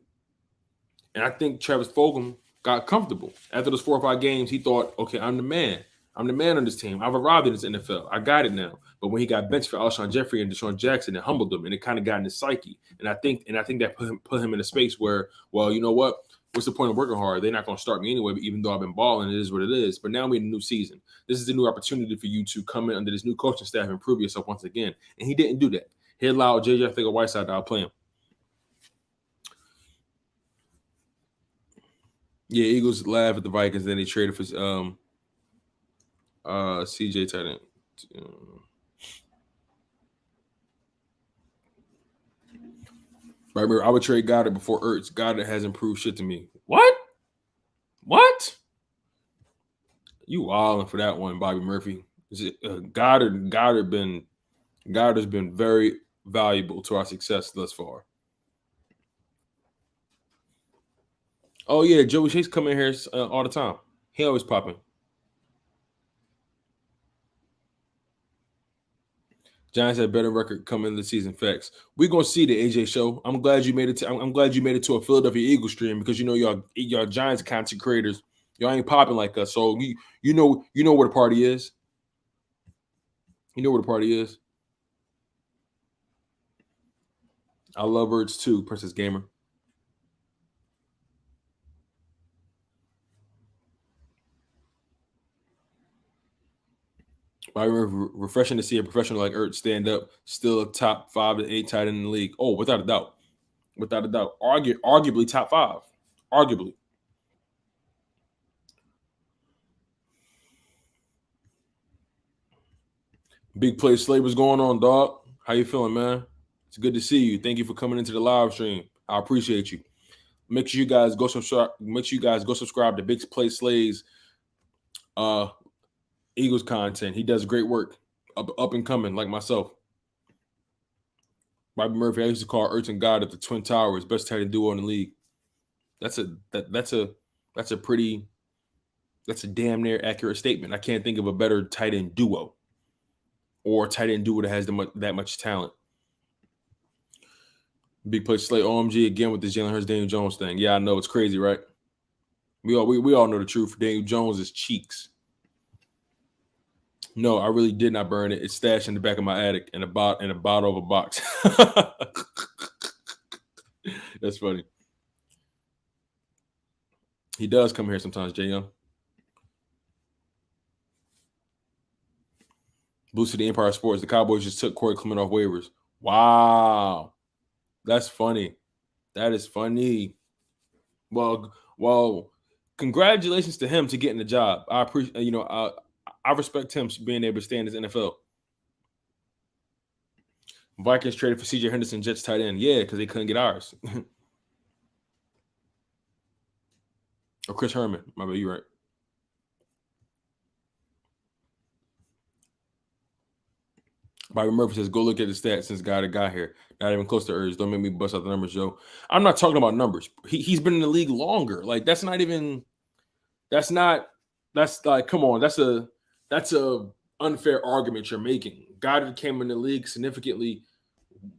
A: And I think Travis Fulgham got comfortable. After those 4 or 5 games, he thought, okay, I'm the man. I'm the man on this team. I've arrived in this NFL. I got it now. But when he got benched for Alshon Jeffrey and Deshaun Jackson, it humbled him, and it kind of got in his psyche. And I think that put him in a space where, well, you know what? What's the point of working hard? They're not going to start me anyway, but even though I've been balling, it is what it is. But now we're in a new season. This is a new opportunity for you to come in under this new coaching staff and prove yourself once again. And he didn't do that. He allowed J.J. Whiteside to outplay him. Yeah, Eagles laugh at the Vikings. Then they traded for CJ tight end. Right, I would trade Goddard before Ertz. Goddard has improved shit to me. What? You wilding for that one, Bobby Murphy. Goddard's been very valuable to our success thus far. Oh yeah, Joey Chase come in here all the time. He always popping. Giants had better record coming into the season. Facts. We're gonna see the AJ show. I'm glad you made it. I'm glad you made it to a Philadelphia Eagles stream because you know y'all Giants content creators. Y'all ain't popping like us. So you know where the party is. You know where the party is. I love Ertz too, Princess Gamer. I remember refreshing to see a professional like Ertz stand up, still a top 5 to 8 tight end in the league. Oh, without a doubt. Without a doubt. Arguably top 5. Arguably. Big Play Slay, what's going on, dog? How you feeling, man? It's good to see you. Thank you for coming into the live stream. I appreciate you. Make sure you guys go subscribe. Make sure you guys go subscribe to Big Play Slay's Eagles content. He does great work. Up and coming, like myself. Bobby Murphy, I used to call Ertz and Goddard the Twin Towers, best tight end duo in the league. That's a damn near accurate statement. I can't think of a better tight end duo or tight end duo that has that much talent. Big Play Slay OMG again with this Jalen Hurts Daniel Jones thing. Yeah, I know it's crazy, right? We all know the truth. Daniel Jones is cheeks. No, I really did not burn it. It's stashed in the back of my attic in a bottle of a box. That's funny. He does come here sometimes, Jay Young. Boosted the Empire Sports. The Cowboys just took Corey Clement off waivers. Wow. That's funny. That is funny. Well, congratulations to him to getting the job. I appreciate, I respect him being able to stay in this NFL. Vikings traded for CJ Henderson, Jets tight end. Yeah, because they couldn't get ours. Or Chris Herman. My bad, you're right. Bobby Murphy says, go look at the stats since Goddard got here. Not even close to Ertz. Don't make me bust out the numbers, Joe. I'm not talking about numbers. He's been in the league longer. Like, that's like, come on. That's a unfair argument you're making. Goddard came in the league significantly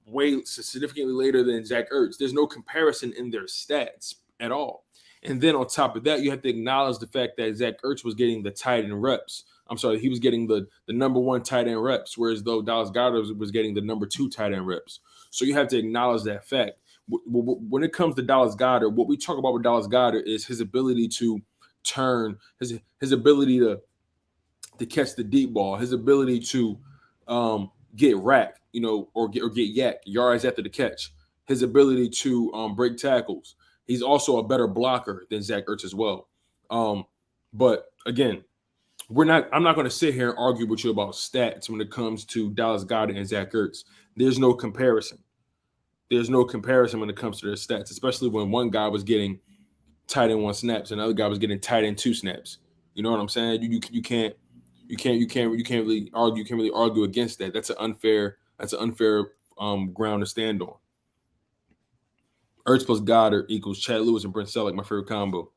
A: later than Zach Ertz. There's no comparison in their stats at all. And then on top of that, you have to acknowledge the fact that Zach Ertz was getting the tight end reps. I'm sorry, he was getting the number 1 tight end reps, whereas though Dallas Goddard was getting the number 2 tight end reps. So you have to acknowledge that fact. When it comes to Dallas Goddard, what we talk about with Dallas Goddard is his ability to turn, his ability to catch the deep ball, his ability to get racked, or get yak yards after the catch, his ability to break tackles. He's also a better blocker than Zach Ertz as well. But again, I'm not going to sit here and argue with you about stats when it comes to Dallas Goddard and Zach Ertz. There's no comparison. There's no comparison when it comes to their stats, especially when one guy was getting tight end 1 snaps and the other guy was getting tight end 2 snaps. You know what I'm saying? You can't really argue against that. That's an unfair ground to stand on. Ertz plus Goddard equals Chad Lewis and Brent Selleck, my favorite combo.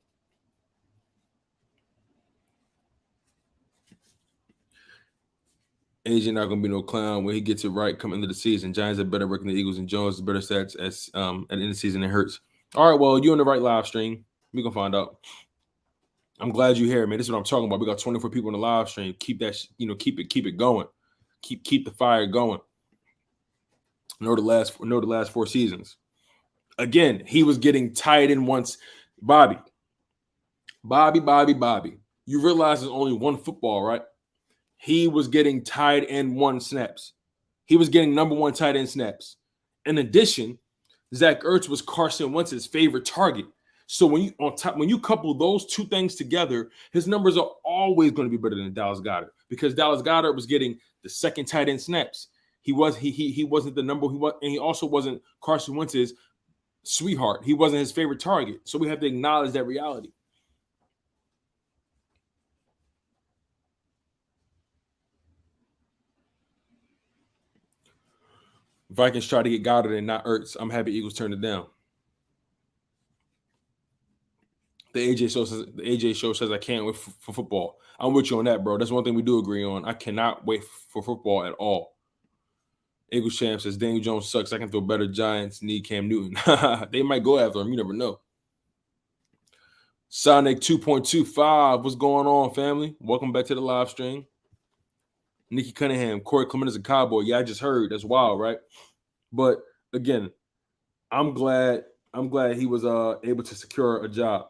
A: AJ not gonna be no clown when he gets it right come into the season. Giants have better record than the Eagles, and Jones has better stats at the end of the season than Hurts. All right, well, you on the right live stream. We gonna find out. I'm glad you're here, man. This is what I'm talking about. We got 24 people on the live stream. Keep that, keep it going. Keep the fire going. Know the last 4 seasons. Again, he was getting tight end once. Bobby. You realize there's only one football, right? He was getting tight end 1 snaps. He was getting number 1 tight end snaps. In addition, Zach Ertz was Carson Wentz's favorite target. So when you couple those 2 things together, his numbers are always going to be better than Dallas Goddard because Dallas Goddard was getting the 2nd tight end snaps. He wasn't the number and he also wasn't Carson Wentz's sweetheart. He wasn't his favorite target. So we have to acknowledge that reality. Vikings try to get Goddard and not Ertz. I'm happy Eagles turned it down. The AJ show says I can't wait for football. I'm with you on that, bro. That's one thing we do agree on. I cannot wait for football at all. Eagles champ says Daniel Jones sucks. I can throw better. Giants need Cam Newton. They might go after him. You never know. Sonic 2.25. What's going on, family? Welcome back to the live stream. Nikki Cunningham, Corey Clement is a Cowboy. Yeah, I just heard. That's wild, right? But again, I'm glad he was able to secure a job.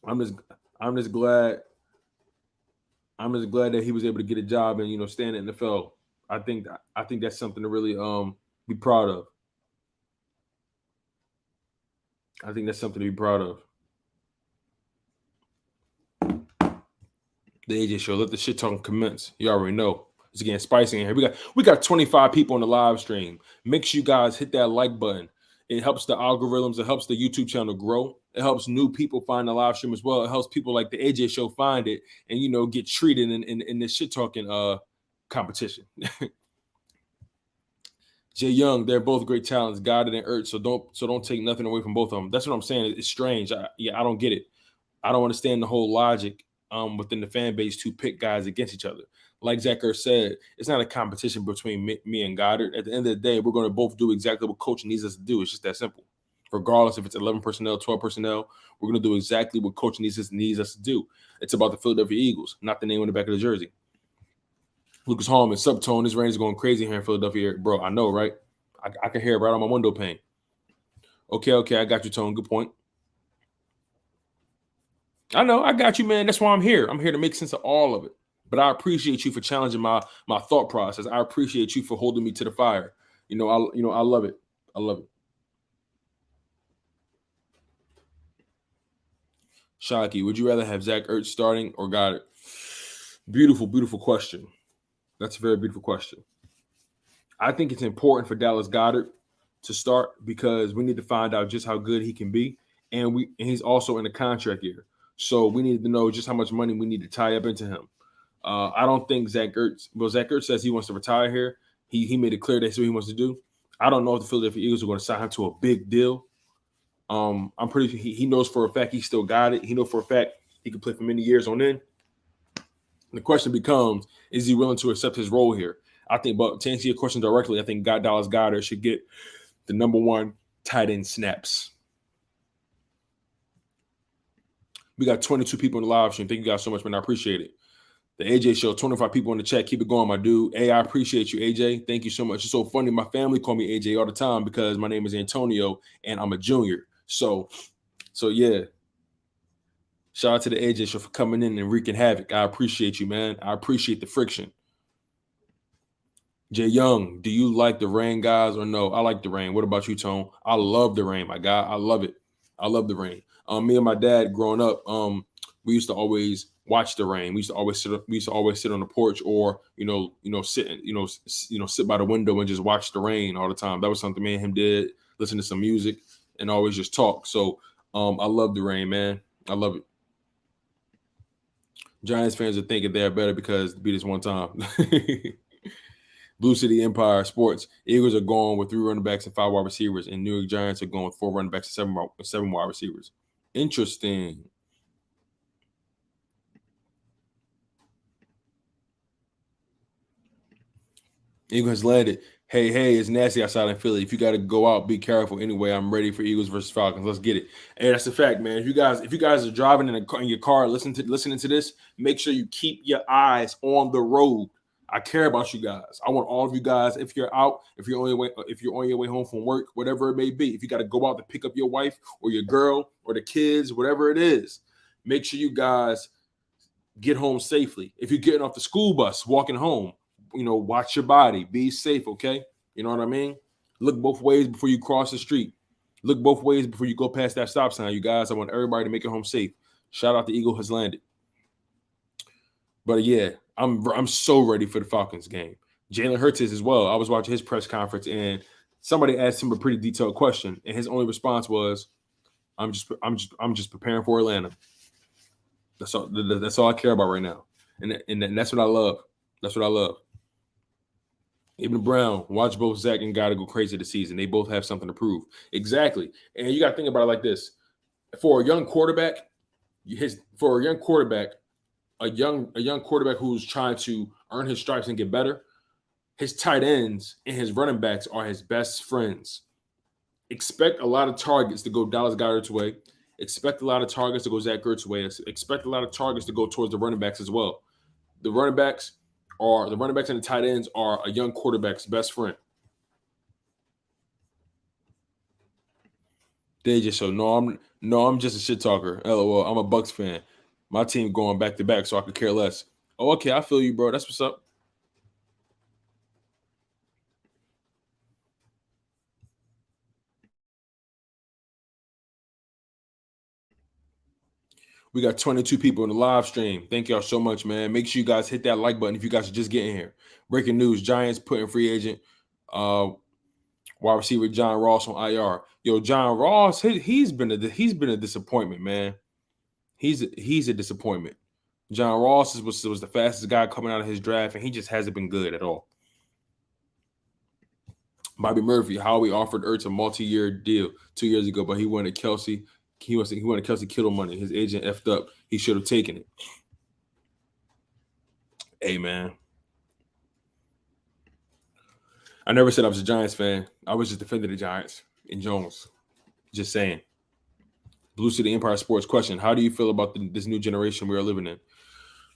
A: I'm just glad that he was able to get a job and stay in the NFL. I think that's something to really be proud of. I think that's something to be proud of. The AJ show, let the shit talking commence. You already know. It's getting spicy in here. We got 25 people on the live stream. Make sure you guys hit that like button. It helps the algorithms. It helps the YouTube channel grow. It helps new people find the live stream as well. It helps people like the AJ show find it and get treated in this shit talking competition. Jay Young, they're both great talents, Goddard and Ertz. So don't take nothing away from both of them. That's what I'm saying. It's strange. I don't get it. I don't understand the whole logic within the fan base to pick guys against each other. Like Zach Ertz said, it's not a competition between me and Goddard. At the end of the day, we're going to both do exactly what coach needs us to do. It's just that simple. Regardless if it's 11 personnel, 12 personnel, we're going to do exactly what coach needs us to do. It's about the Philadelphia Eagles, not the name on the back of the jersey. Lucas Hallman, Subtone, this rain is going crazy here in Philadelphia. Bro, I know, right? I can hear it right on my window pane. Okay, I got you, Tone. Good point. I know, I got you, man. That's why I'm here. I'm here to make sense of all of it. But I appreciate you for challenging my thought process. I appreciate you for holding me to the fire. I love it. I love it. Shockey, would you rather have Zach Ertz starting or Goddard? Beautiful, beautiful question. That's a very beautiful question. I think it's important for Dallas Goddard to start because we need to find out just how good he can be. And he's also in a contract year. So we need to know just how much money we need to tie up into him. I don't think Zach Ertz says he wants to retire here. He made it clear that's what he wants to do. I don't know if the Philadelphia Eagles are going to sign him to a big deal. I'm pretty sure he knows for a fact he still got it. He knows for a fact he can play for many years on end. The question becomes, is he willing to accept his role here? I think, but to answer your question directly, I think Dallas Goddard should get the number one tight end snaps. We got 22 people in the live stream. Thank you guys so much, man. I appreciate it. The AJ show, 25 people in the chat. Keep it going, my dude. Hey, I appreciate you, AJ. Thank you so much. It's so funny. My family call me AJ all the time because my name is Antonio and I'm a junior. So yeah. Shout out to the AJ show for coming in and wreaking havoc. I appreciate you, man. I appreciate the friction. Jay Young, do you like the rain, guys, or no? I like the rain. What about you, Tone? I love the rain, my guy. I love it. I love the rain. Me and my dad growing up, we used to always watch the rain. We used to always sit on the porch or sit by the window and just watch the rain all the time. That was something me and him did. Listen to some music and always just talk. So I love the rain, man. I love it. Giants fans are thinking they're better because they beat us one time. Blue City Empire Sports. Eagles are going with 3 running backs and 5 wide receivers, and New York Giants are going with 4 running backs and 7 wide receivers. Interesting. Eagles has landed. Hey, it's nasty outside in Philly. If you got to go out, be careful. Anyway, I'm ready for Eagles versus Falcons. Let's get it. Hey, that's a fact, man. If you guys are driving in your car, listening to this, make sure you keep your eyes on the road. I care about you guys. I want all of you guys. If you're out, if you're on your way home from work, whatever it may be, if you got to go out to pick up your wife or your girl or the kids, whatever it is, make sure you guys get home safely. If you're getting off the school bus, walking home, watch your body. Be safe, okay? You know what I mean? Look both ways before you cross the street. Look both ways before you go past that stop sign, you guys. I want everybody to make it home safe. Shout out the Eagle has landed. But yeah, I'm so ready for the Falcons game. Jalen Hurts is as well. I was watching his press conference and somebody asked him a pretty detailed question, and his only response was, "I'm just preparing for Atlanta." That's all I care about right now, and that's what I love. That's what I love. Even Brown, watch both Zach and Goddard go crazy this season. They both have something to prove. Exactly, and you got to think about it like this: for a young quarterback, a young quarterback who's trying to earn his stripes and get better, his tight ends and his running backs are his best friends. Expect a lot of targets to go Dallas Goddard's way. Expect a lot of targets to go Zach Ertz's way. Expect a lot of targets to go towards the running backs as well. The running backs and the tight ends are a young quarterback's best friend. They just so I'm just a shit talker. LOL. I'm a Bucks fan. My team going back to back, so I could care less. Oh, okay, I feel you, bro. That's what's up. We got 22 people in the live stream. Thank y'all so much, man. Make sure you guys hit that like button if you guys are just getting here. Breaking news: Giants putting free agent wide receiver John Ross on IR. Yo, John Ross, he's been a disappointment, man. He's a disappointment. John Ross was the fastest guy coming out of his draft, and he just hasn't been good at all. Bobby Murphy, Howie offered Ertz a multi-year deal 2 years ago, but he wanted Kelsey. He wanted Kelsey Kittle money. His agent effed up. He should have taken it. Hey, man. I never said I was a Giants fan. I was just defending the Giants and Jones. Just saying. Blue City Empire Sports question. How do you feel about this new generation we are living in?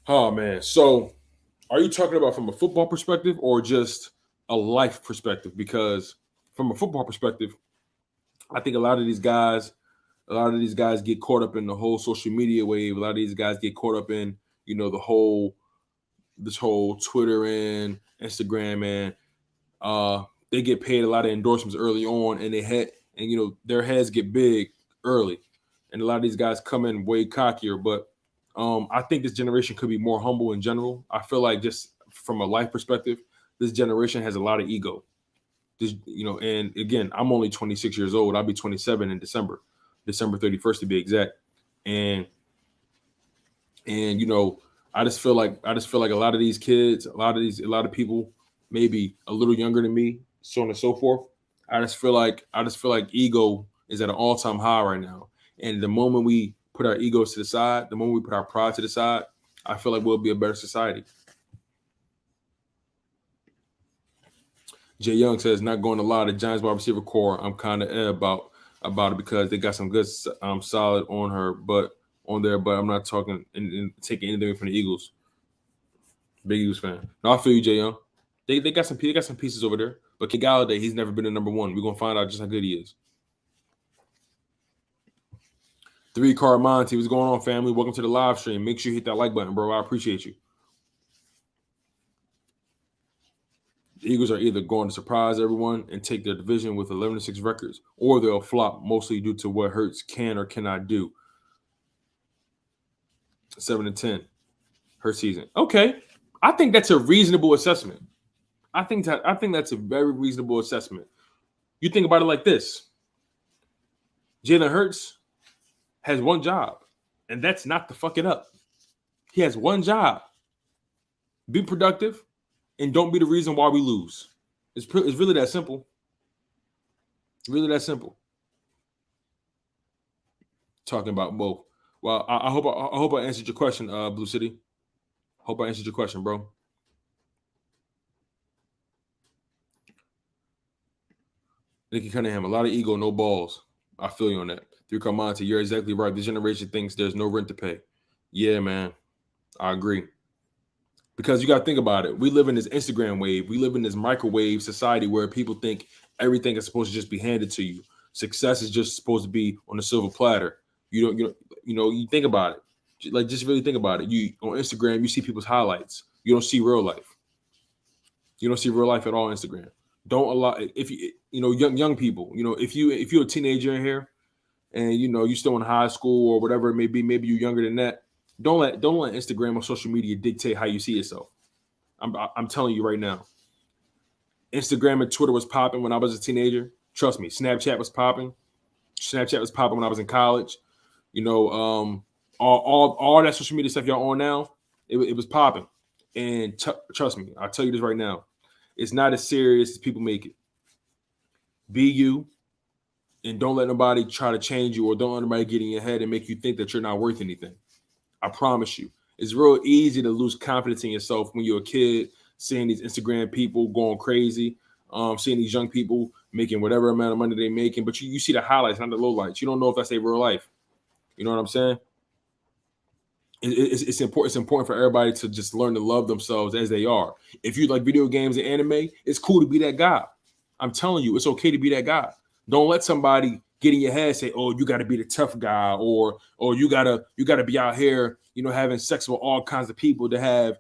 A: Oh, man. So are you talking about from a football perspective or just a life perspective? Because from a football perspective, I think a lot of these guys get caught up in the whole social media wave. A lot of these guys get caught up in, this whole Twitter and Instagram, and they get paid a lot of endorsements early on, and their heads get big early, and a lot of these guys come in way cockier. But I think this generation could be more humble in general. I feel like just from a life perspective, this generation has a lot of ego. And again, I'm only 26 years old. I'll be 27 in December 31st to be exact. And I just feel like a lot of these kids, a lot of people, maybe a little younger than me, so on and so forth. I just feel like ego is at an all-time high right now. And the moment we put our egos to the side, the moment we put our pride to the side, I feel like we'll be a better society. Jay Young says, not going to lie, the Giants wide receiver core, I'm kind of about it because they got some good solid on there, but I'm not talking and taking anything from the Eagles. Big Eagles fan. No, I feel you, Jay Young. They got some pieces over there. But Kid Galladay, he's never been a number one. We're gonna find out just how good he is. 3 Card Monty, what's going on, family? Welcome to the live stream. Make sure you hit that like button, bro. I appreciate you. The Eagles are either going to surprise everyone and take their division with 11-6 records, or they'll flop mostly due to what Hurts can or cannot do. 7-10, her season. Okay, I think that's a reasonable assessment. I think that's a very reasonable assessment. You think about it like this: Jalen Hurts has one job, and that's not to fuck it up. He has one job: be productive, and don't be the reason why we lose. It's really that simple. Really that simple. Talking about both. Well, I hope I answered your question, Blue City. Hope I answered your question, bro. Nicky Cunningham, a lot of ego, no balls. I feel you on that. 3 Monty, you're exactly right. This generation thinks there's no rent to pay. Yeah, man. I agree. Because you got to think about it. We live in this Instagram wave. We live in this microwave society where people think everything is supposed to just be handed to you. Success is just supposed to be on a silver platter. You think about it. Like, just really think about it. You on Instagram, you see people's highlights. You don't see real life. You don't see real life at all on Instagram. Don't allow, if young people, if you're a teenager in here and you're still in high school or whatever it may be, maybe you're younger than that. Don't let Instagram or social media dictate how you see yourself. I'm telling you right now. Instagram and Twitter was popping when I was a teenager. Trust me. Snapchat was popping. Snapchat was popping when I was in college. All that social media stuff y'all on now, it was popping. And trust me, I'll tell you this right now. It's not as serious as people make it. Be you, and don't let nobody try to change you, or don't let nobody get in your head and make you think that you're not worth anything. I promise you. It's real easy to lose confidence in yourself when you're a kid, seeing these Instagram people going crazy, seeing these young people making whatever amount of money they're making, but you see the highlights, not the lowlights. You don't know if that's their real life. You know what I'm saying? It's important. It's important for everybody to just learn to love themselves as they are. If you like video games and anime, it's cool to be that guy. I'm telling you, it's okay to be that guy. Don't let somebody get in your head say, "Oh, you got to be the tough guy," or you gotta be out here, having sex with all kinds of people to have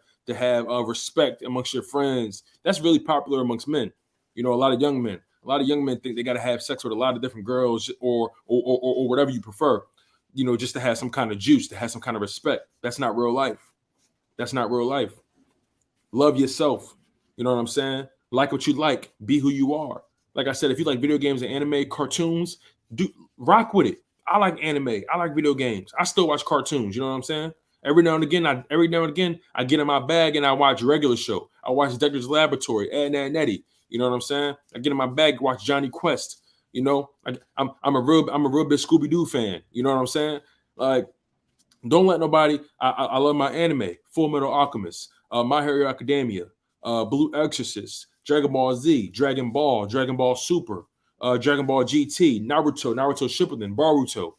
A: respect amongst your friends. That's really popular amongst men. A lot of young men. A lot of young men think they got to have sex with a lot of different girls or whatever you prefer. Just to have some kind of juice, to have some kind of respect. That's not real life. That's not real life. Love yourself. You know what I'm saying? Like what you like. Be who you are. Like I said, if you like video games and anime, cartoons, rock with it. I like anime. I like video games. I still watch cartoons. You know what I'm saying? Every now and again, I get in my bag and I watch regular show. I watch Dexter's Laboratory, Ed, Edd n Eddy. You know what I'm saying? I get in my bag, watch Johnny Quest. I'm a real big Scooby-Doo fan. You know what I'm saying? Like, don't let nobody. I love my anime, Full Metal Alchemist, My Hero Academia, Blue Exorcist, Dragon Ball Z, Dragon Ball Super, Dragon Ball GT, Naruto Shippuden, Boruto.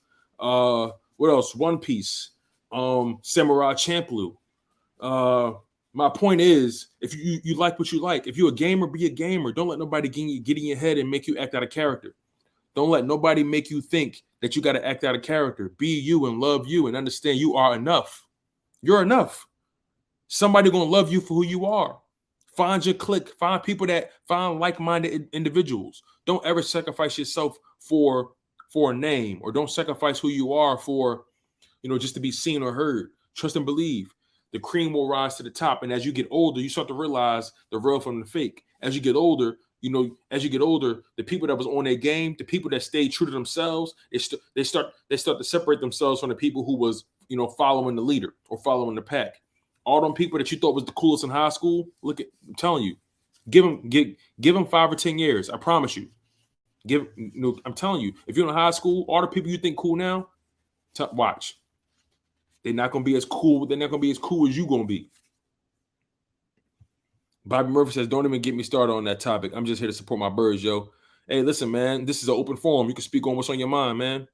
A: What else? One Piece, Samurai Champloo. My point is, if you like what you like, if you're a gamer, be a gamer. Don't let nobody get in your head and make you act out of character. Don't let nobody make you think that you got to act out of character. Be you and love you and understand you are enough. You're enough. Somebody going to love you for who you are. Find your clique. Find like-minded individuals. Don't ever sacrifice yourself for a name, or don't sacrifice who you are for, just to be seen or heard. Trust and believe. The cream will rise to the top. And as you get older, you start to realize the real from the fake. As you get older, the people that was on their game, the people that stayed true to themselves, they start to separate themselves from the people who was, following the leader or following the pack. All them people that you thought was the coolest in high school, I'm telling you, give them 5 or 10 years. I promise you. I'm telling you, if you're in high school, all the people you think cool now, watch. They're not gonna be as cool. They're not gonna be as cool as you gonna be. Bobby Murphy says, "Don't even get me started on that topic. I'm just here to support my birds, yo." Hey, listen, man. This is an open forum. You can speak on what's on your mind, man.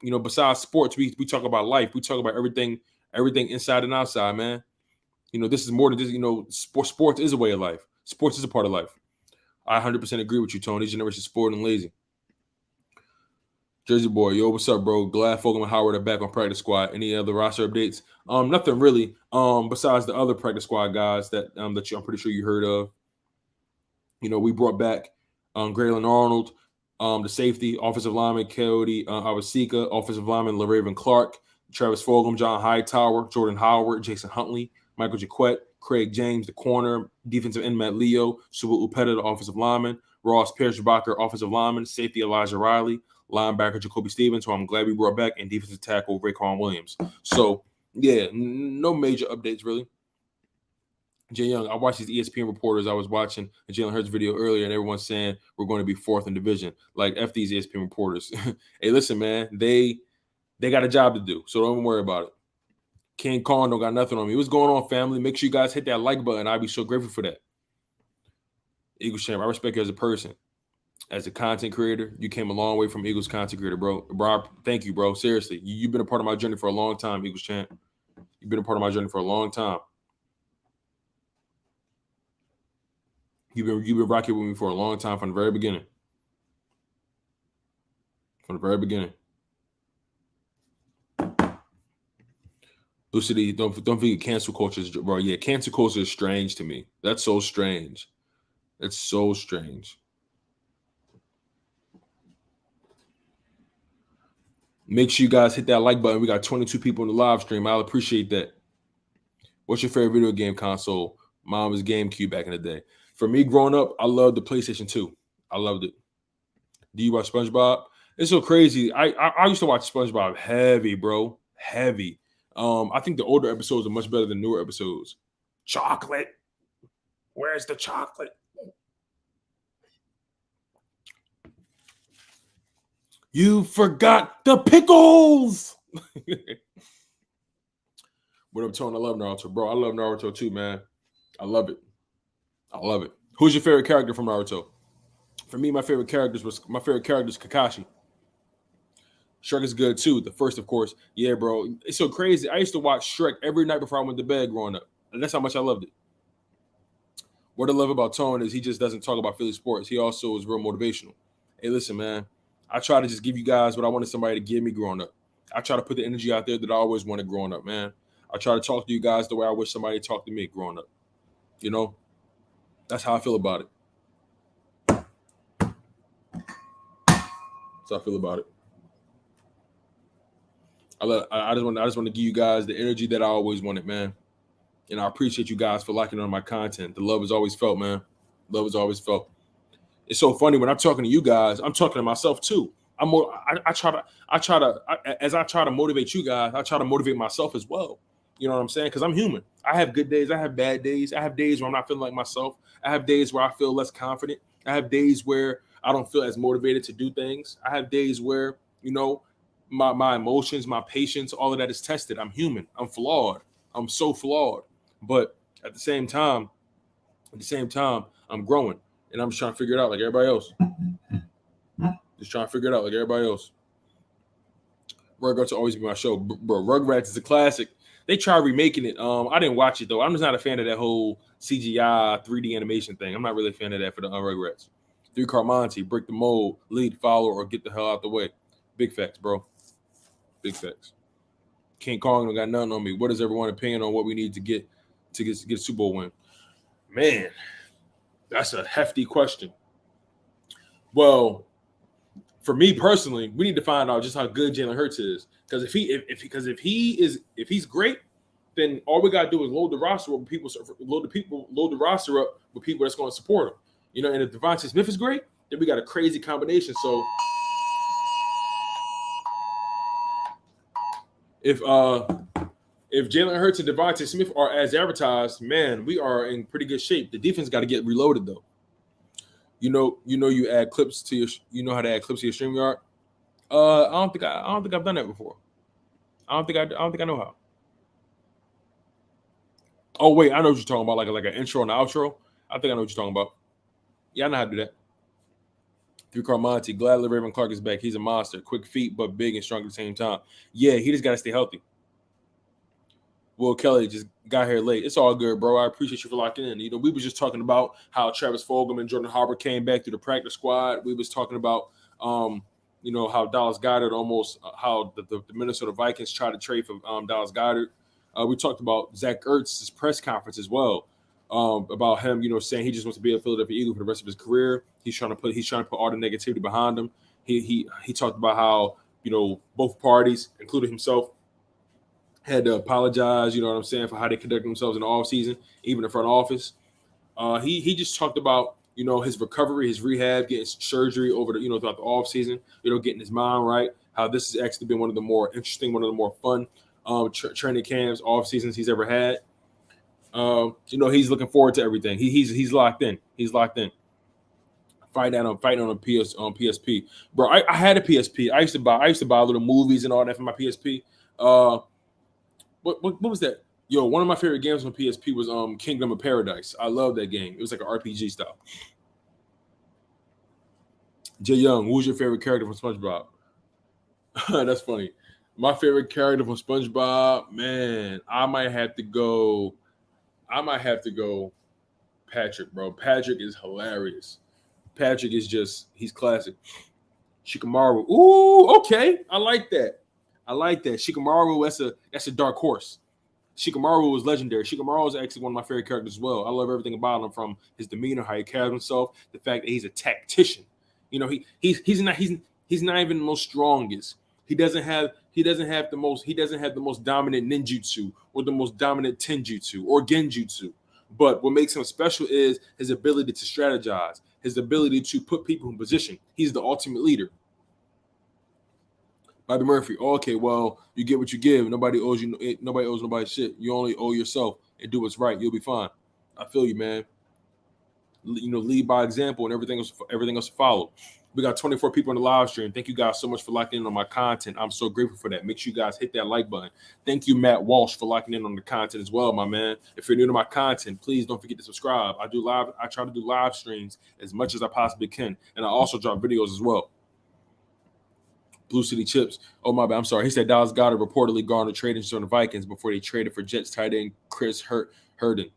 A: Besides sports, we talk about life. We talk about everything inside and outside, man. This is more than just, sports is a way of life. Sports is a part of life. I 100% agree with you, Tony. This generation sport and lazy. Jersey boy, yo, what's up, bro? Glad Fogelman and Howard are back on practice squad. Any other roster updates? Nothing really. Besides the other practice squad guys that I'm pretty sure you heard of. We brought back Graylin Arnold, the safety, offensive lineman Coyote Awasika, offensive lineman LaRaven Clark, Travis Fulgham, John Hightower, Jordan Howard, Jason Huntley, Michael Jaquette, Craig James, the corner, defensive end Matt Leo, Subu Upeta, the offensive lineman, Ross Pierce-Bacher, offensive lineman, safety Elijah Riley, linebacker Jacoby Stevens, who I'm glad we brought back, and defensive tackle Raekwon Williams. So, yeah, no major updates, really. Jay Young, I watched these ESPN reporters. I was watching a Jalen Hurts video earlier, and everyone's saying we're going to be 4th in division. Like, F these ESPN reporters. Hey, listen, man, they got a job to do, so don't even worry about it. King Kong don't got nothing on me. What's going on, family? Make sure you guys hit that like button. I'd be so grateful for that. Eagles champ, I respect you as a person. As a content creator, you came a long way from Eagles content creator, bro. Bro, thank you, bro. Seriously, you've been a part of my journey for a long time, Eagles champ. You've been a part of my journey for a long time. You've been rocking with me for a long time from the very beginning. From the very beginning. Lucidity, don't forget cancel culture, bro. Yeah, cancel culture is strange to me. That's so strange. It's so strange. Make sure you guys hit that like button. We got 22 people in the live stream. I'll appreciate that. What's your favorite video game console? Mine was GameCube back in the day. For me, growing up, I loved the PlayStation 2. I loved it. Do you watch SpongeBob? It's so crazy. I used to watch SpongeBob heavy, bro. Heavy. I think the older episodes are much better than newer episodes. Chocolate. Where's the chocolate? You forgot the pickles. What up, Tone? I love Naruto, bro. I love Naruto too, man. I love it. I love it. Who's your favorite character from Naruto? For me, my favorite character is Kakashi. Shrek is good too. The first, of course. Yeah, bro. It's so crazy. I used to watch Shrek every night before I went to bed growing up. And that's how much I loved it. What I love about Tone is he just doesn't talk about Philly sports. He also is real motivational. Hey, listen, man. I try to just give you guys what I wanted somebody to give me growing up. I try to put the energy out there that I always wanted growing up, man. I try to talk to you guys the way I wish somebody talked to me growing up. You know? That's how I feel about it. That's how I feel about it. I just want to give you guys the energy that I always wanted, man. And I appreciate you guys for liking on my content. The love is always felt, man. Love is always felt. It's so funny when I'm talking to you guys, I'm talking to myself too. I try to motivate you guys, I try to motivate myself as well. You know what I'm saying? Because I'm human. I have good days. I have bad days. I have days where I'm not feeling like myself. I have days where I feel less confident. I have days where I don't feel as motivated to do things. I have days where, you know, my emotions, my patience, all of that is tested. I'm human. I'm flawed. I'm so flawed. But at the same time, I'm growing. And I'm just trying to figure it out like everybody else. Just trying to figure it out like everybody else. Rugrats will always be my show. Bro, Rugrats is a classic. They tried remaking it. I didn't watch it, though. I'm just not a fan of that whole CGI 3D animation thing. I'm not really a fan of that for the Rugrats. 3-Card Monty, break the mold, lead, follow, or get the hell out the way. Big facts, bro. Big facts. King Kong don't got nothing on me. What is everyone's opinion on what we need to get a Super Bowl win? Man, that's a hefty question. Well, for me personally, we need to find out just how good Jalen Hurts is. Because if he's great, then all we gotta do is load the roster up with people, load the roster up with people that's going to support him. You know, and if Devontae Smith is great, then we got a crazy combination. So if Jalen Hurts and Devontae Smith are as advertised, man, we are in pretty good shape. The defense got to get reloaded though. You add clips to your, how to add clips to your StreamYard. I don't think I've done that before. I don't think I know how. Oh wait, I know what you're talking about, like an intro and an outro. I think I know what you're talking about. Yeah, I know how to do that. 3-Card Monty, glad Raven Clark is back. He's a monster, quick feet but big and strong at the same time. Yeah, he just got to stay healthy. Will Kelly just got here late. It's all good, bro. I appreciate you for locking in. You know, we was just talking about how Travis Fulgham and Jordan Harbor came back through the practice squad. We was talking about, how Dallas Goddard how the Minnesota Vikings tried to trade for Dallas Goddard. We talked about Zach Ertz's press conference as well, about him, saying he just wants to be a Philadelphia Eagle for the rest of his career. He's trying to put all the negativity behind him. He talked about how, both parties, including himself, had to apologize, you know what I'm saying, for how they conduct themselves in the offseason, even the front office. He just talked about, his recovery, his rehab, getting surgery over throughout the offseason, getting his mind right, how this has actually been one of the more interesting, one of the more fun training camps, off seasons he's ever had. He's looking forward to everything. He's locked in. He's locked in. Fighting on PSP, bro. I had a PSP. I used to buy little movies and all that for my PSP. What was that? Yo, one of my favorite games on PSP was Kingdom of Paradise. I love that game. It was like an RPG style. Jay Young, who's your favorite character from SpongeBob? That's funny. My favorite character from SpongeBob, man, I might have to go Patrick, bro. Patrick is hilarious. Patrick is he's classic. Shikamaru. Ooh, okay. I like that. Shikamaru, that's a dark horse. Shikamaru was legendary. Shikamaru is actually one of my favorite characters as well. I love everything about him, from his demeanor, how he carries himself, the fact that he's a tactician. He's not even the most strongest. He doesn't have the most dominant ninjutsu or the most dominant tenjutsu or genjutsu. But what makes him special is his ability to strategize, his ability to put people in position. He's the ultimate leader. Bobby Murphy. Oh, okay, well, you get what you give. Nobody owes nobody shit. You only owe yourself, and do what's right. You'll be fine. I feel you, man. Lead by example, and everything else to follow. We got 24 people in the live stream. Thank you guys so much for locking in on my content. I'm so grateful for that. Make sure you guys hit that like button. Thank you, Matt Walsh, for locking in on the content as well, my man. If you're new to my content, please don't forget to subscribe. I try to do live streams as much as I possibly can. And I also drop videos as well. Blue City Chips. Oh, my bad. I'm sorry. He said Dallas Goddard reportedly gone to trading on the Vikings before they traded for Jets tight end Chris Herndon.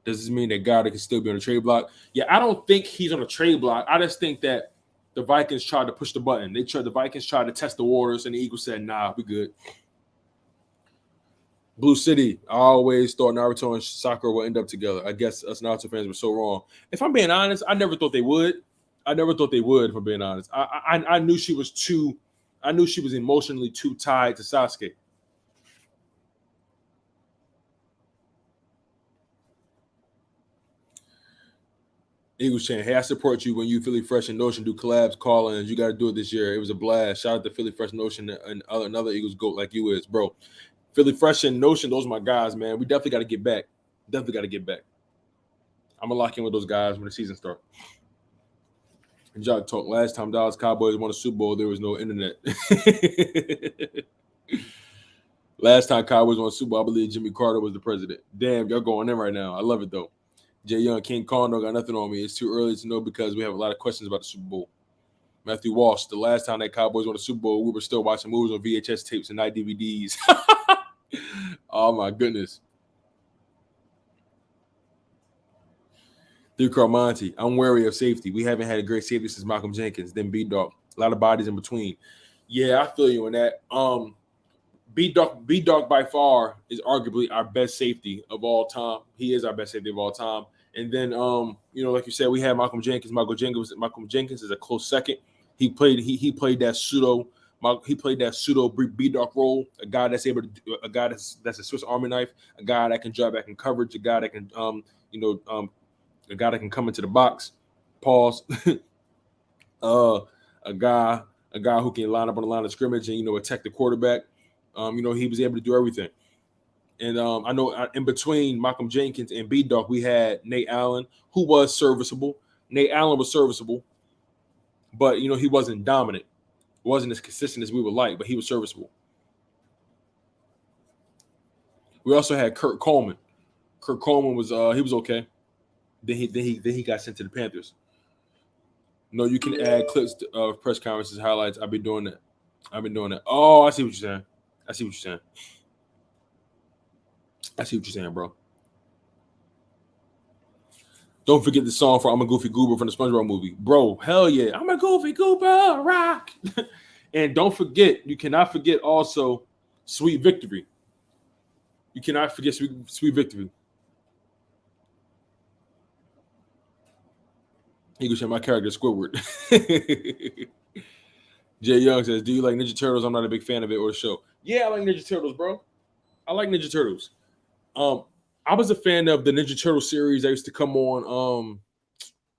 A: Does this mean that Goddard can still be on the trade block? Yeah, I don't think he's on a trade block. I just think that the Vikings tried to push the button. The Vikings tried to test the waters, and the Eagles said, nah, we good. Blue City. I always thought Naruto and Sakura would end up together. I guess us Naruto fans were so wrong. If I'm being honest, I never thought they would. If I'm being honest. I knew she was emotionally too tied to Sasuke. Eagles chant, hey, I support you when you Philly Fresh and Notion do collabs, call-ins. You got to do it this year. It was a blast. Shout out to Philly Fresh, Notion, and another Eagles GOAT like you is, bro. Philly Fresh and Notion, those are my guys, man. We definitely got to get back. I'm going to lock in with those guys when the season starts. And Jock talk, last time Dallas Cowboys won a Super Bowl, there was no internet. Last time Cowboys won a Super Bowl, I believe Jimmy Carter was the president. Damn, y'all going in right now. I love it, though. Jay Young, King Kong got nothing on me. It's too early to know because we have a lot of questions about the Super Bowl. Matthew Walsh, the last time that Cowboys won the Super Bowl, we were still watching movies on VHS tapes and night DVDs. Oh, my goodness. Through Carmonti, I'm wary of safety. We haven't had a great safety since Malcolm Jenkins, then B-Dog. A lot of bodies in between. Yeah, I feel you on that. B-Dog by far is arguably our best safety of all time. He is our best safety of all time. And then, like you said, we have Malcolm Jenkins. Malcolm Jenkins is a close second. He played that pseudo B-Dog role. A guy that's able to do, a guy that's a Swiss Army knife. A guy that can drop back in coverage. A guy that can a guy that can come into the box. Pause. A guy who can line up on the line of scrimmage and attack the quarterback. He was able to do everything. And I know in between Malcolm Jenkins and B-Dog, we had Nate Allen, who was serviceable. Nate Allen was serviceable, but he wasn't dominant. Wasn't as consistent as we would like, but he was serviceable. We also had Kurt Coleman. Kurt Coleman was he was okay. Then he got sent to the Panthers. No, you can add clips of press conferences, highlights. I've been doing that. Oh, I see what you're saying, bro. Don't forget the song for I'm a Goofy Goober from the Spongebob movie. Bro, hell yeah. I'm a Goofy Goober, rock. And you cannot forget also Sweet Victory. You cannot forget Sweet Victory. Eagle said, my character is Squidward. Jay Young says, do you like Ninja Turtles? I'm not a big fan of it or the show. Yeah, I like Ninja Turtles, bro. I like Ninja Turtles. I was a fan of the Ninja Turtle series that used to come on.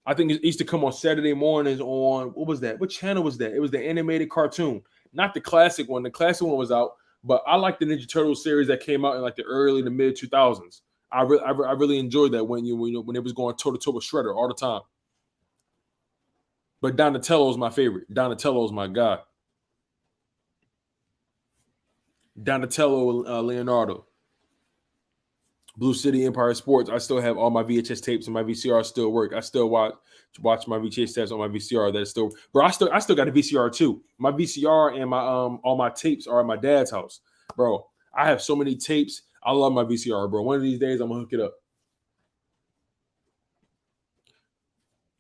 A: I think it used to come on Saturday mornings on, what was that? What channel was that? It was the animated cartoon, not the classic one. The classic one was out, but I like the Ninja Turtle series that came out in like the early to mid 2000s. I really enjoyed that when it was going toe to toe with Shredder all the time. But Donatello's my favorite. Donatello's my guy. Donatello, Leonardo. Blue City Empire Sports. I still have all my VHS tapes and my VCR still work. I still watch my VHS tapes on my VCR. That is still, bro. I still got a VCR too. My VCR and my all my tapes are at my dad's house, bro. I have so many tapes. I love my VCR, bro. One of these days I'm gonna hook it up.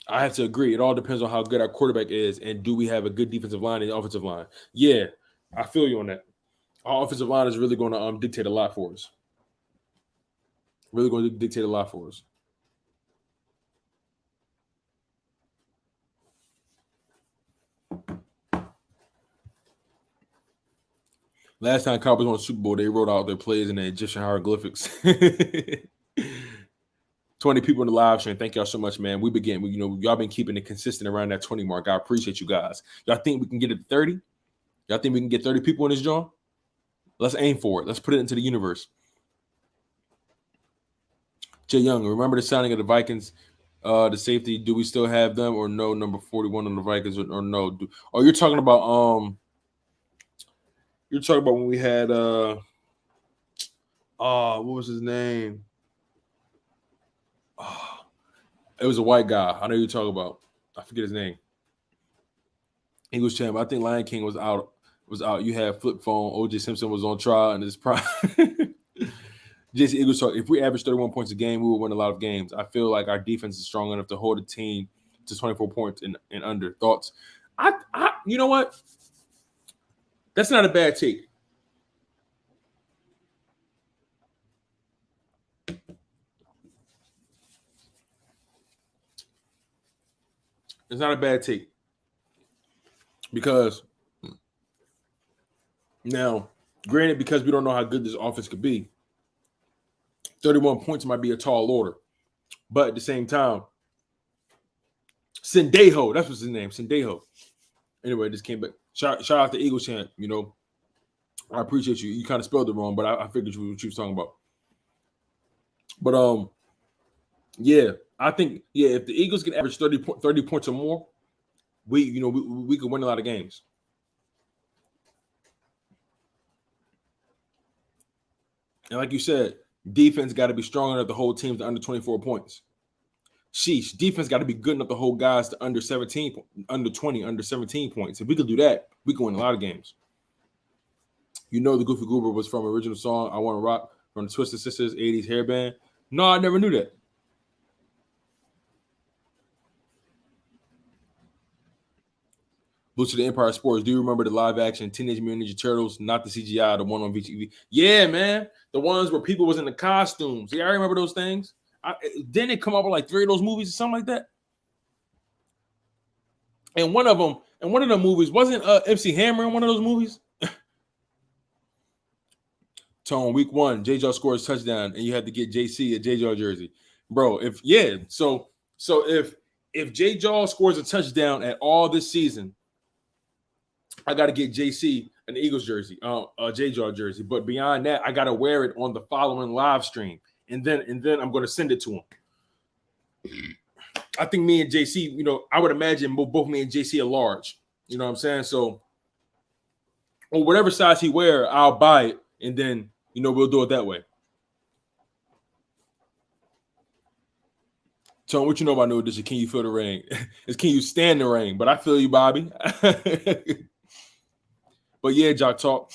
A: I have to agree. It all depends on how good our quarterback is and do we have a good defensive line and offensive line. Yeah, I feel you on that. Our offensive line is really going to dictate a lot for us. Last time Cowboys won the Super Bowl, they wrote out their plays in the Egyptian hieroglyphics. 20 people in the live stream. Thank y'all so much, man. Y'all been keeping it consistent around that 20 mark. I appreciate you guys. Y'all think we can get it to 30? Y'all think we can get 30 people in this joint? Let's aim for it. Let's put it into the universe. Jay Young, remember the signing of the Vikings The safety, do we still have them or no? Number 41 on the Vikings or no? Oh, you're talking about when we had what was his name? It was a white guy. I know you're talking about. I forget his name. Eagles champ. I think Lion King was out. You had flip phone. OJ Simpson was on trial in his prime. Just Eagles talk. If we average 31 points a game, we will win a lot of games. I feel like our defense is strong enough to hold a team to 24 points and under. Thoughts? You know what? That's not a bad take. It's not a bad take. Because now, granted, because we don't know how good this offense could be, 31 points might be a tall order. But at the same time, Sendejo, that's what's his name, Sendejo. Anyway, just came back. Shout out to Eagles champ. You know, I appreciate you. You kind of spelled it wrong, but I figured what you was talking about. But yeah, I think if the Eagles can average 30 points or more, we could win a lot of games. And like you said, defense got to be strong enough to hold teams to under 24 points. Sheesh, defense got to be good enough to hold guys to under 17, under 20, under 17 points. If we could do that, we could win a lot of games. You know, the Goofy Goober was from original song I Want to Rock from the Twisted Sisters 80s hairband. No, I never knew that. Boots to the Empire Sports. Do you remember the live action Teenage Mutant Ninja Turtles? Not the CGI, the one on VTV. Yeah, man. The ones where people was in the costumes. Yeah, I remember those things. Didn't it come up with like 3 of those movies or something like that? And one of the movies, wasn't MC Hammer in one of those movies? Tone, week 1, J-Jaw scores touchdown, and you had to get JC a J-Jaw jersey. Bro, if J-Jaw scores a touchdown at all this season, I got to get JC an Eagles jersey, a J-Jaw jersey. But beyond that, I got to wear it on the following live stream. And then I'm going to send it to him. I think me and JC, I would imagine both me and JC are large. You know what I'm saying? So, or whatever size he wear, I'll buy it. And then, we'll do it that way. Tone, what you know about New Edition? Can you feel the rain? It's can you stand the rain? But I feel you, Bobby. But yeah, Jock Talk.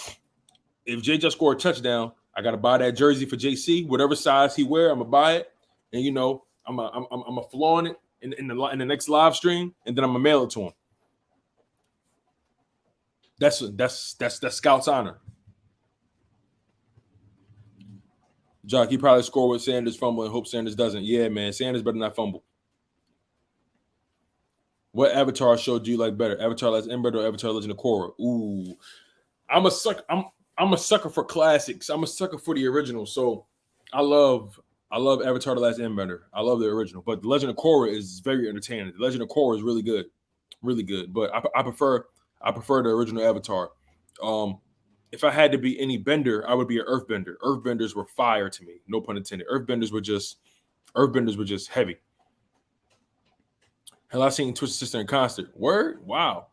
A: If Jay just scored a touchdown, I gotta buy that jersey for JC, whatever size he wear. I'm gonna buy it, and I'm a flaunt it in the next live stream, and then I'm gonna mail it to him. That's Scout's honor. Jock, he probably score with Sanders fumble and hope Sanders doesn't. Yeah, man, Sanders better not fumble. What Avatar show do you like better? Avatar Last Airbender or Avatar Legend of Korra? Ooh, I'm a sucker for classics. I'm a sucker for the original. So I love Avatar The Last Airbender. I love the original. But The Legend of Korra is very entertaining. The Legend of Korra is really good. Really good. But I prefer the original Avatar. If I had to be any bender, I would be an earthbender. Earthbenders were fire to me. No pun intended. Earthbenders were just heavy. Hell, I seen Twisted Sister in concert. Word? Wow.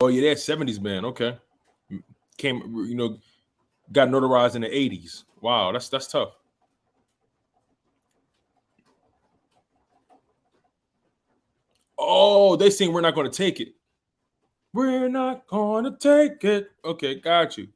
A: Oh yeah, that 70s band. Okay. Came, got notarized in the 80s. Wow, that's tough. Oh, they sing We're Not Gonna Take It. We're not gonna take it. Okay, got you.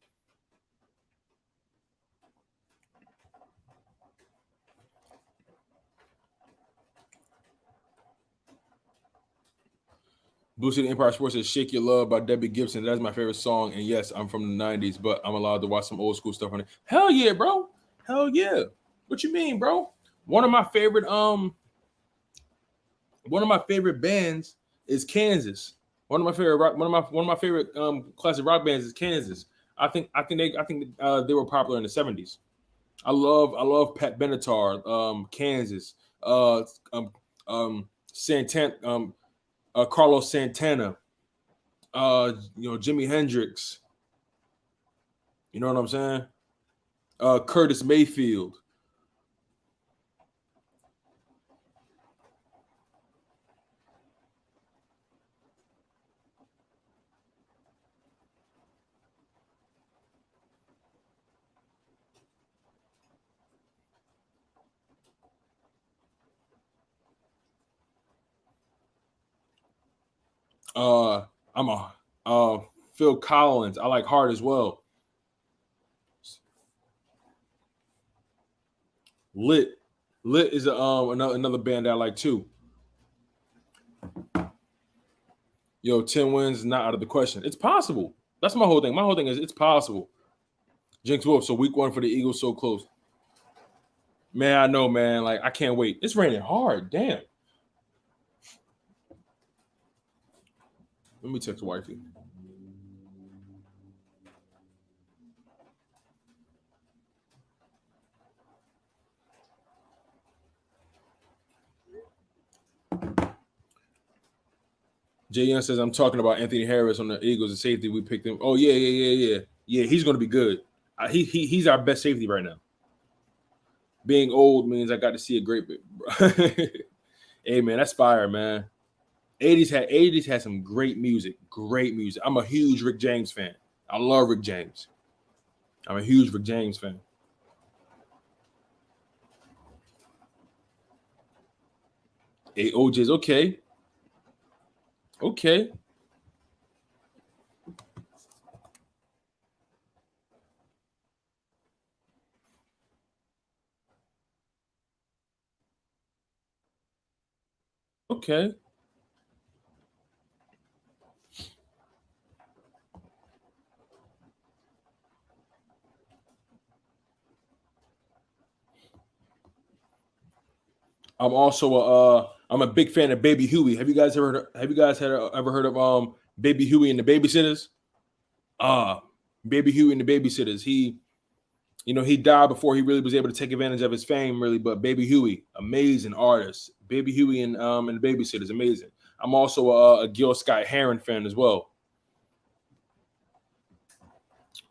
A: Boosted Empire Sports says Shake Your Love by Debbie Gibson. That's my favorite song. And yes, I'm from the 90s, but I'm allowed to watch some old school stuff on it. Hell yeah, bro. Hell yeah. What you mean, bro? One of my favorite bands is Kansas. One of my favorite classic rock bands is Kansas. I think they were popular in the 70s. I love Pat Benatar, Kansas, Santana, Carlos Santana, Jimi Hendrix. You know what I'm saying? Curtis Mayfield. I'm a Phil Collins. I like Hart as well. Lit is another band that I like too. Yo, 10 wins is not out of the question. It's possible. That's my whole thing. My whole thing is it's possible. Jinx Wolf. So week 1 for the Eagles so close. Man, I know, man. Like I can't wait. It's raining hard. Damn. Let me text wifey. JN says I'm talking about Anthony Harris on the Eagles and safety. We picked him. Oh yeah. He's going to be good. He's our best safety right now. Being old means I got to see a great bit. Hey man, that's fire, man. 80s had some great music. Great music. I'm a huge Rick James fan. I love Rick James. I'm a huge Rick James fan. Hey, OJ's okay. Okay. Okay. I'm a big fan of Baby Huey. Have you guys ever heard of Baby Huey and the Babysitters? Baby Huey and the Babysitters. He died before he really was able to take advantage of his fame, really. But Baby Huey, amazing artist. Baby Huey and the Babysitters, amazing. I'm also a Gil Scott Heron fan as well.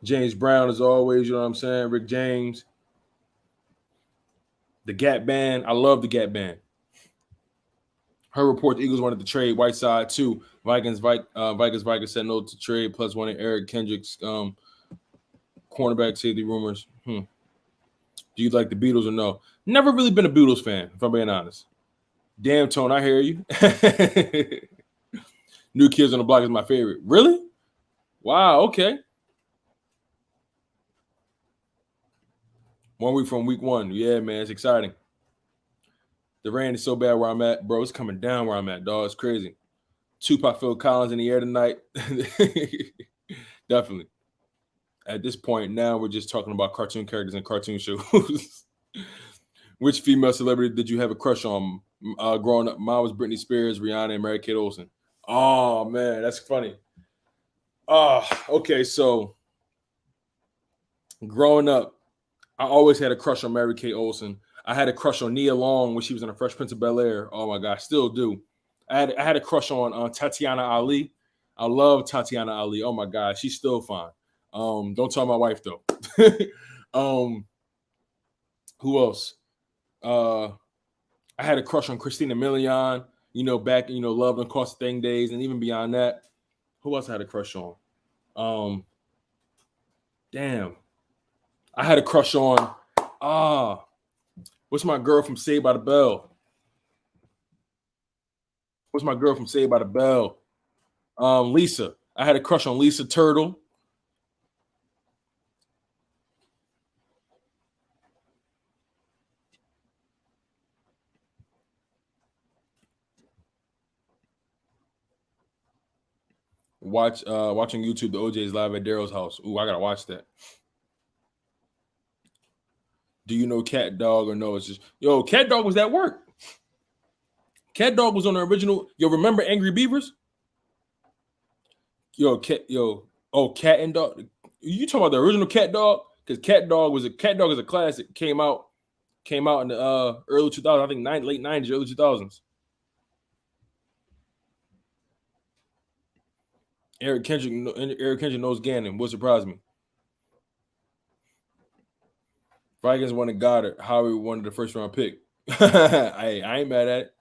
A: James Brown, as always, you know what I'm saying? Rick James. The Gap Band. I love the Gap Band. Her report: the Eagles wanted to trade Whiteside too. Vikings said no to trade. Plus one in Eric Kendricks, cornerback safety rumors. Do you like the Beatles or no? Never really been a Beatles fan, if I'm being honest. Damn, Tone, I hear you. New Kids on the Block is my favorite. Really? Wow. Okay. 1 week from week 1. Yeah, man, it's exciting. The rain is so bad where I'm at, bro. It's coming down where I'm at, dog. It's crazy. Tupac, Phil Collins in the air tonight. Definitely. At this point, now we're just talking about cartoon characters and cartoon shows. Which female celebrity did you have a crush on growing up? Mine was Britney Spears, Rihanna, and Mary-Kate Olsen. Oh, man, that's funny. Okay, so growing up, I always had a crush on Mary-Kate Olsen. I had a crush on Nia Long when she was in the Fresh Prince of Bel-Air. Oh, my God, still do. I had a crush on Tatiana Ali. I love Tatiana Ali. Oh, my God, she's still fine. Don't tell my wife, though. Who else? I had a crush on Christina Milian, back, Love and Cost Thing days, and even beyond that. Who else I had a crush on? Damn. I had a crush on, what's my girl from Saved by the Bell? Lisa. I had a crush on Lisa Turtle. Watching YouTube, the OJ's live at Daryl's house. Ooh, I gotta watch that. Do you know Cat Dog or no? It's just Cat Dog was at work. Cat Dog was on the original. Remember Angry Beavers? Cat and Dog. You talking about the original Cat Dog? Because Cat Dog is a classic. Came out in the early 2000s. I think late 90s, early 2000s. Eric Kendrick knows Gannon. What surprised me? Vikings wanted Goddard. Howie wanted the first round pick. Hey, I ain't mad at it.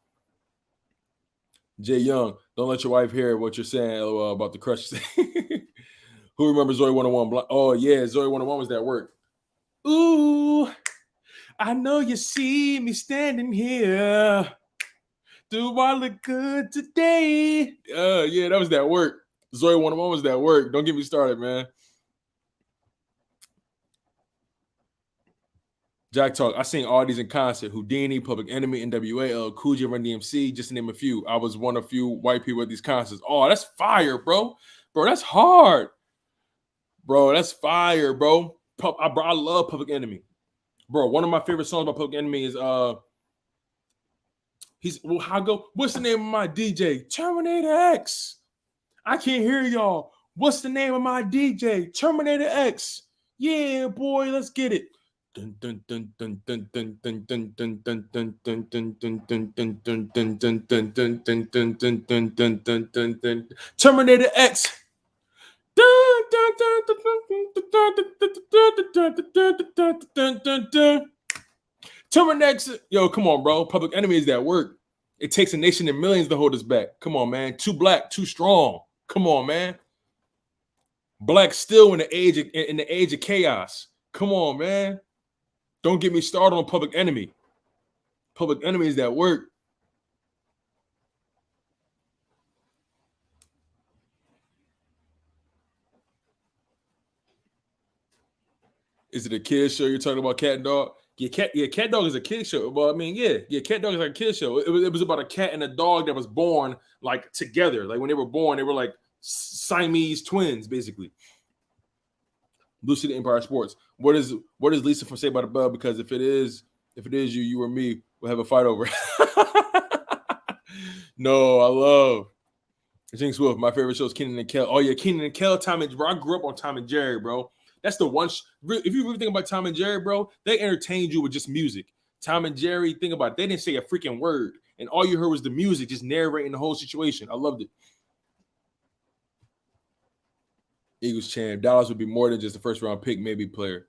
A: Jay Young, don't let your wife hear what you're saying about the crush. Who remembers Zoe 101? Oh, yeah, Zoe 101 was that work. Ooh, I know you see me standing here. Do I look good today? Yeah, that was that work. Zoe 101 was that work. Don't get me started, man. Jack Talk, I seen all these in concert. Houdini, Public Enemy, NWA, LL Cool J, Run DMC, just to name a few. I was one of few white people at these concerts. Oh, that's fire, bro. Bro, that's hard. Bro, that's fire, bro. I love Public Enemy. Bro, one of my favorite songs by Public Enemy is what's the name of my DJ? Terminator X. I can't hear y'all. What's the name of my DJ? Terminator X. Yeah, boy, let's get it. Terminator X. Terminator X. Yo, come on, bro. Public Enemy is that work. It takes a nation and millions to hold us back. Come on, man. Too black, too strong. Come on, man. Black still in the age of chaos. Come on, man. Don't get me started on Public Enemy. Public Enemy is that work. Is it a kid show you're talking about, Cat and Dog? Cat Dog is a kid show. Well, I mean, yeah, Cat Dog is like a kid show. It was about a cat and a dog that was born like together. Like when they were born, they were like Siamese twins, basically. Blue City Empire Sports. What is Lisa from Saved by the Bell? Because if it is you or me, we'll have a fight over. No, I love Jinx Wolf. My favorite show is Kenan and Kel. Oh yeah, Kenan and Kel. Tom and Jerry. I grew up on Tom and Jerry, bro. That's the one. If you really think about Tom and Jerry, bro, they entertained you with just music. Tom and Jerry, think about it. They didn't say a freaking word, and all you heard was the music, just narrating the whole situation. I loved it. Eagles champ. Dallas would be more than just a first round pick, maybe player.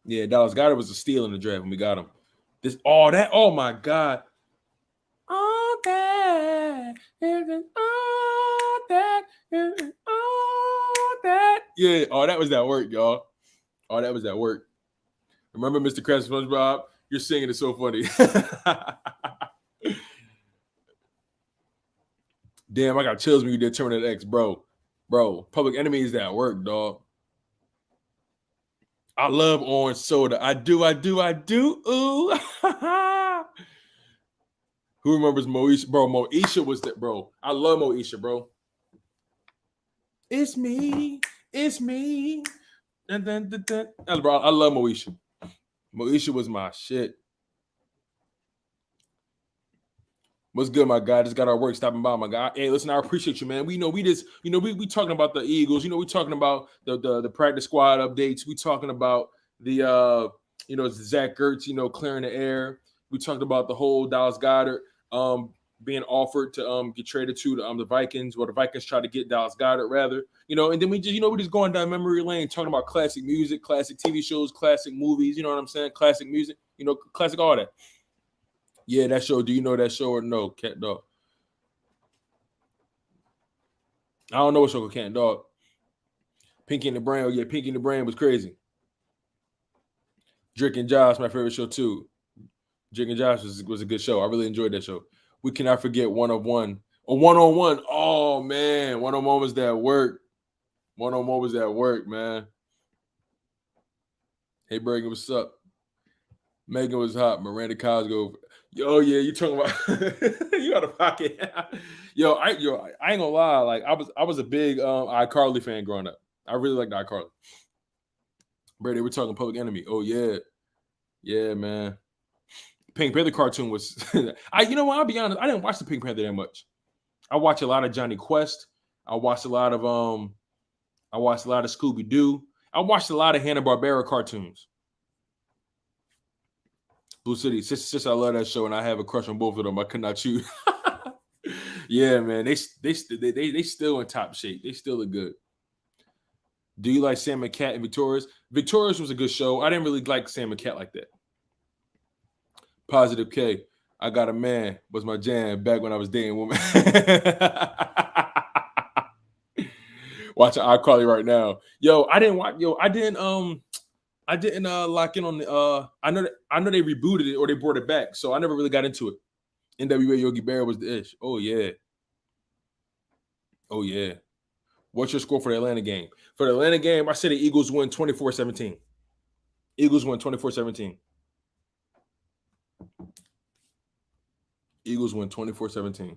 A: Yeah, Dallas Goddard was a steal in the draft when we got him. Oh my God. All that. Yeah, that was that work, y'all. Oh, that was that work. Remember Mr. Krabs SpongeBob? You're singing it so funny. Damn, I got chills when you did Terminator X, bro. Bro, Public Enemy is that work, dog. I love orange soda. I do. Ooh. Who remembers Moesha? Bro, Moesha was that, bro. I love Moesha, bro. It's me. And then, bro, I love Moesha. Moesha was my shit. What's good, my guy? Just got our work stopping by, my guy. Hey, listen, I appreciate you, man. We talking about the Eagles. We talking about the practice squad updates. We talking about the Zach Ertz, clearing the air. We talked about the whole Dallas Goddard being offered to get traded to the Vikings, or the Vikings try to get Dallas Goddard rather. And then we just going down memory lane, talking about classic music, classic TV shows, classic movies. You know what I'm saying? Classic music. Classic all that. Yeah, that show. Do you know that show or no? Cat Dog. I don't know what show called Cat Dog. Pinky and the Brain. Oh yeah, Pinky and the Brain was crazy. Drake and Josh, my favorite show too. Drake and Josh was a good show. I really enjoyed that show. We cannot forget One-on-One. One-on-One. Oh man, One-on-One was that work. One-on-One was that work, man. Hey Bergen, what's up? Megan was hot. Miranda Cosgrove. Yo, yeah, you talking about you out of pocket. Yo, I ain't gonna lie. Like I was a big iCarly fan growing up. I really liked iCarly. Brady, we're talking Public Enemy. Oh yeah. Yeah, man. Pink Panther cartoon was I'll be honest, I didn't watch the Pink Panther that much. I watch a lot of Johnny Quest. I watched a lot of Scooby-Doo. I watched a lot of Hanna-Barbera cartoons. Blue City, since I love that show and I have a crush on both of them, I could not choose. Yeah, man, they still in top shape. They still look good. Do you like Sam and Cat and Victorious? Victorious was a good show. I didn't really like Sam and Cat like that. Positive K. I Got a Man was my jam back when I was dating women. Watching iCarly right now. Yo, I didn't watch. Yo, I didn't lock in on the. I know they rebooted it or they brought it back, so I never really got into it. NWA Yogi Berra was the ish. Oh yeah. Oh yeah. What's your score for the Atlanta game? For the Atlanta game, I said the Eagles win 24-17. Eagles win 24-17. Eagles win 24-17.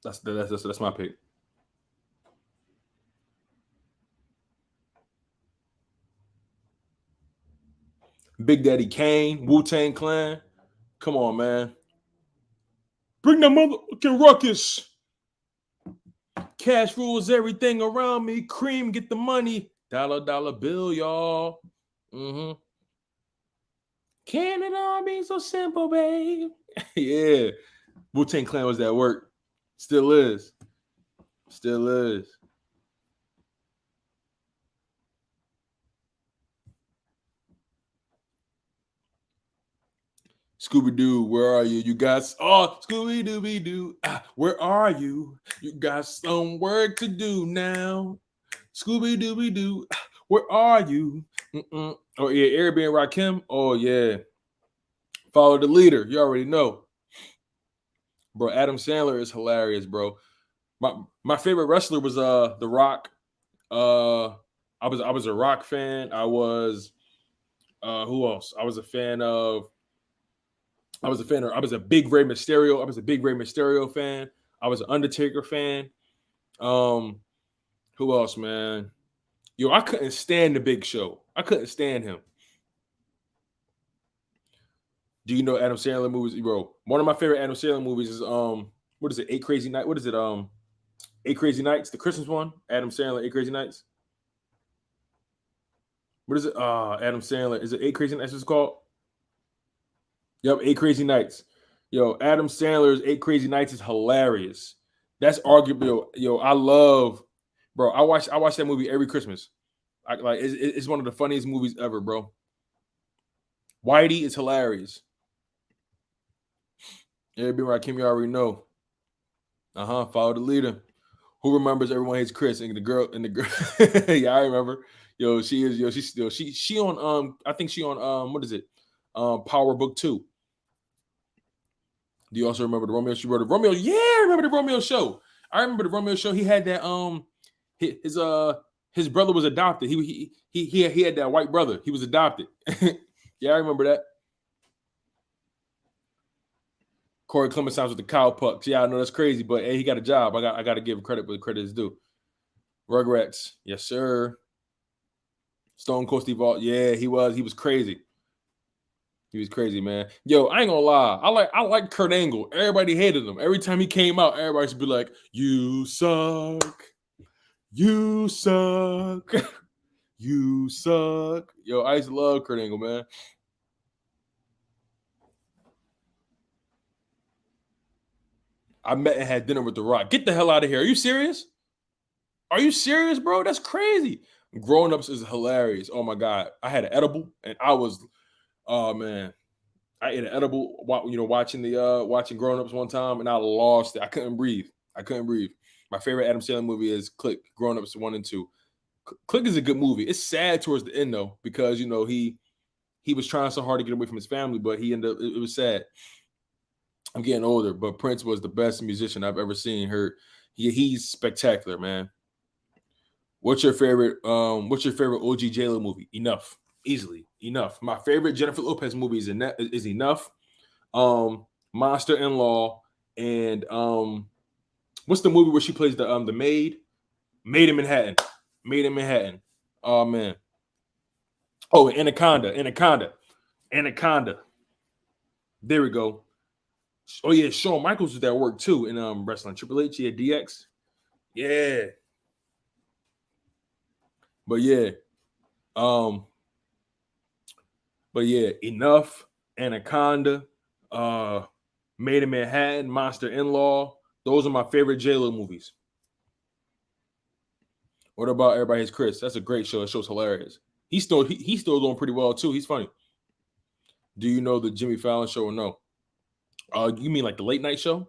A: That's my pick. Big Daddy Kane, Wu-Tang Clan. Come on, man. Bring the motherfucking ruckus. Cash rules everything around me. Cream, get the money. Dollar bill, y'all. Mm-hmm. Can it all be so simple, babe? Yeah. Wu-Tang Clan was that work. Still is. Still is. Scooby-Doo, where are you? You guys, Scooby-Dooby-Doo, where are you? You got some work to do now. Scooby-Dooby-Doo, where are you? Oh, yeah, Airbnb Rakim. Oh, yeah. Follow the leader. You already know. Bro, Adam Sandler is hilarious, bro. My favorite wrestler was The Rock. I was a Rock fan. I was who else? I was a big Rey Mysterio. I was a big Rey Mysterio fan. I was an Undertaker fan. Who else, man? Yo, I couldn't stand the Big Show. I couldn't stand him. Do you know Adam Sandler movies, bro? One of my favorite Adam Sandler movies is what is it? 8 Crazy Nights. What is it? 8 Crazy Nights, the Christmas one. Adam Sandler, 8 Crazy Nights. What is it? Adam Sandler. Is it 8 Crazy Nights? It's called. Yep, 8 Crazy Nights. Yo, Adam Sandler's 8 Crazy Nights is hilarious. That's arguably, yo, I love, bro. I watch that movie every Christmas. It's one of the funniest movies ever, bro. Whitey is hilarious. Everybody Rakim, you already know. Follow the leader. Who remembers Everyone Hates Chris and the girl. Yeah, I remember. Yo, she on I think she on what is it? Power Book 2. Do you also remember the Romeo? She wrote a Romeo. Yeah, I remember the Romeo show. I remember the Romeo show. He had that his brother was adopted. He had that white brother. He was adopted. Yeah, I remember that. Corey Clement sounds with the cowpucks. Yeah, I know that's crazy, but hey, he got a job. I got to give him credit where credit is due. Rugrats, yes sir. Stone Cold Steve Austin, yeah, he was crazy. He was crazy, man. Yo, I ain't gonna lie. I like Kurt Angle. Everybody hated him. Every time he came out, everybody should be like, "You suck. You suck. You suck." Yo, I used to love Kurt Angle, man. I met and had dinner with The Rock. Get the hell out of here. Are you serious? Are you serious, bro? That's crazy. Grown Ups is hilarious. Oh my God. I had an edible and I was, oh man. I ate an edible, watching Grown Ups one time and I lost it. I couldn't breathe. My favorite Adam Sandler movie is Click, Grown Ups 1 and 2. Click is a good movie. It's sad towards the end though, because he was trying so hard to get away from his family, but he ended up, it was sad. I'm getting older, but Prince was the best musician I've ever seen. He's spectacular, man. What's your favorite OG J-Lo movie? Enough. Easily. Enough. My favorite Jennifer Lopez movie is Enough. Monster in Law, and what's the movie where she plays the maid? Made in Manhattan. Oh man. Oh, Anaconda. There we go. Oh yeah, Shawn Michaels was at work too in wrestling. Triple H, yeah, DX. Yeah. But yeah. Enough, Anaconda, Made in Manhattan, Monster in Law. Those are my favorite J-Lo movies. What about Everybody Hates Chris? That's a great show. That show's hilarious. He's still doing pretty well too. He's funny. Do you know the Jimmy Fallon show or no? You mean like the late night show?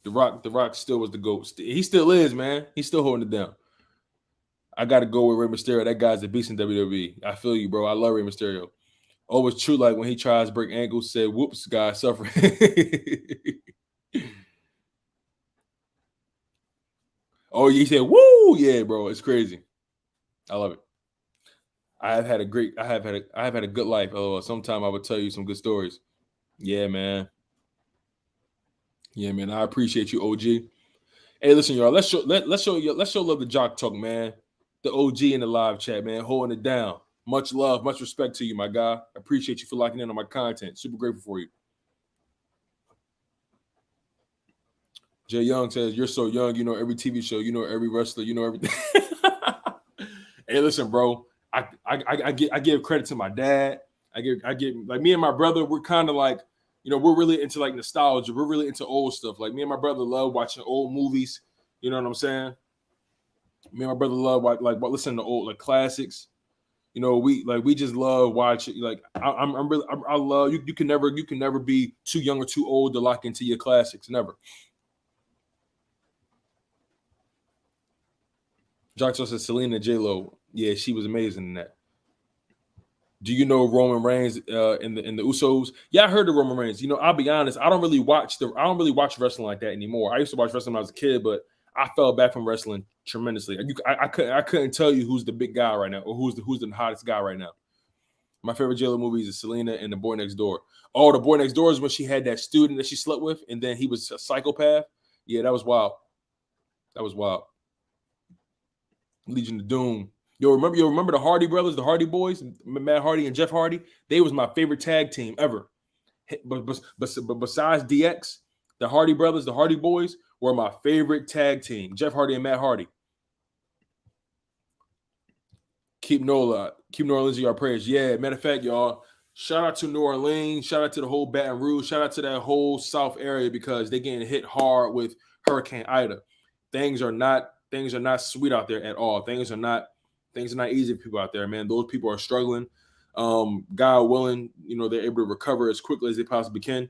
A: The Rock still was the GOAT. He still is, man. He's still holding it down. I got to go with Rey Mysterio. That guy's a beast in WWE. I feel you, bro. I love Rey Mysterio. Oh, it's true. Like when he tries to break ankles, said, "Whoops, guy, suffering." Oh, he said, "Woo, yeah, bro, it's crazy." I love it. I have had a good life. Oh, sometime I would tell you some good stories. Yeah, man. Yeah, man. I appreciate you, OG. Hey, listen, y'all. Let's show love the Jock Talk, man. The OG in the live chat, man, holding it down. Much love, much respect to you, my guy. Appreciate you for locking in on my content. Super grateful for you. Jay Young says, "You're so young. You know every TV show. You know every wrestler. You know everything." Hey, listen, bro. I give credit to my dad. I give like me and my brother. We're kind of like, we're really into like nostalgia. We're really into old stuff. Like me and my brother love watching old movies. You know what I'm saying? Me and my brother love listening to old like classics. We just love watching. Like I love you. You can never be too young or too old to lock into your classics. Never. Jock says Selena J-Lo. Yeah, she was amazing in that. Do you know Roman Reigns in the Usos? Yeah, I heard of Roman Reigns. I'll be honest. I don't really watch wrestling like that anymore. I used to watch wrestling when I was a kid, but I fell back from wrestling tremendously. I couldn't tell you who's the big guy right now or who's the hottest guy right now. My favorite J-Lo movies is Selena and The Boy Next Door. Oh, The Boy Next Door is when she had that student that she slept with, and then he was a psychopath. Yeah, that was wild. That was wild. Legion of Doom. Yo, remember the Hardy brothers, the Hardy Boys, Matt Hardy and Jeff Hardy? They was my favorite tag team ever. But besides DX, the Hardy brothers, the Hardy Boys were my favorite tag team. Jeff Hardy and Matt Hardy. Keep New Orleans in your prayers. Yeah, matter of fact, y'all, shout out to New Orleans. Shout out to the whole Baton Rouge. Shout out to that whole South area because they getting hit hard with Hurricane Ida. Things are not sweet out there at all. Things are not easy for people out there, man. Those people are struggling. God willing, they're able to recover as quickly as they possibly can.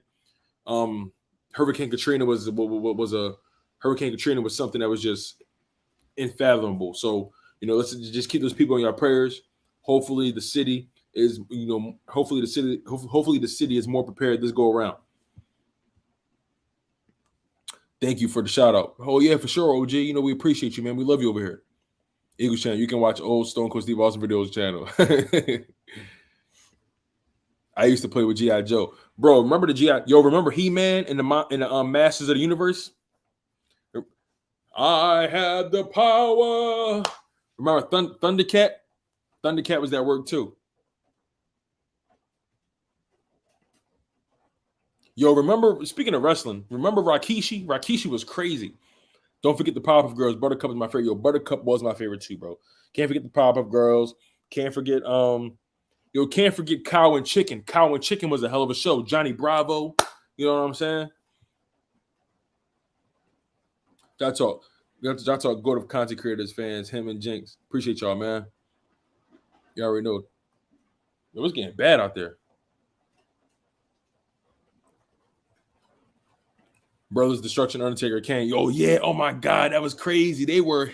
A: Hurricane Katrina was something that was just unfathomable. So, let's just keep those people in your prayers. Hopefully the city is, hopefully the city is more prepared this go around. Thank you for the shout out. Oh yeah, for sure, OG. We appreciate you, man. We love you over here. Eagles channel. You can watch old Stone Cold Steve Austin videos channel. I used to play with G.I. Joe, bro. Remember the G.I. Yo? Remember He-Man in the Masters of the Universe? I had the power. Remember Thundercat? Thundercat was that word too. Yo, remember, speaking of wrestling, remember Rikishi? Rikishi was crazy. Don't forget the Powerpuff Girls. Buttercup is my favorite. Yo, Buttercup was my favorite too, bro. Can't forget the Powerpuff Girls. Can't forget can't forget Cow and Chicken. Cow and Chicken was a hell of a show. Johnny Bravo. You know what I'm saying? That's all. That's all good of content creators, fans, him and Jinx. Appreciate y'all, man. You already know. It was getting bad out there. Brothers Destruction, Undertaker, Kane. Oh yeah, oh my God, that was crazy. They were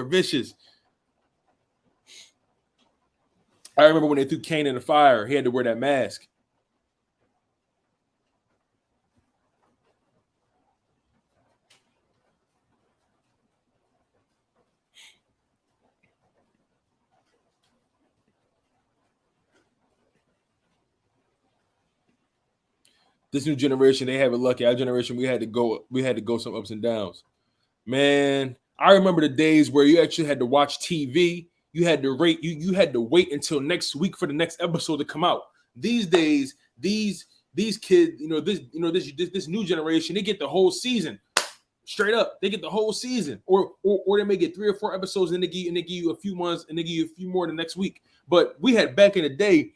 A: vicious. I remember when they threw Kane in the fire, he had to wear that mask. This new generation, they have it lucky. Our generation, we had to go some ups and downs. Man, I remember the days where you actually had to watch TV. You had to wait until next week for the next episode to come out. These days, these kids, this new generation, they get the whole season. Straight up, they get the whole season, or they may get 3 or 4 episodes, and they give you a few months, and they give you a few more the next week. But we had back in the day,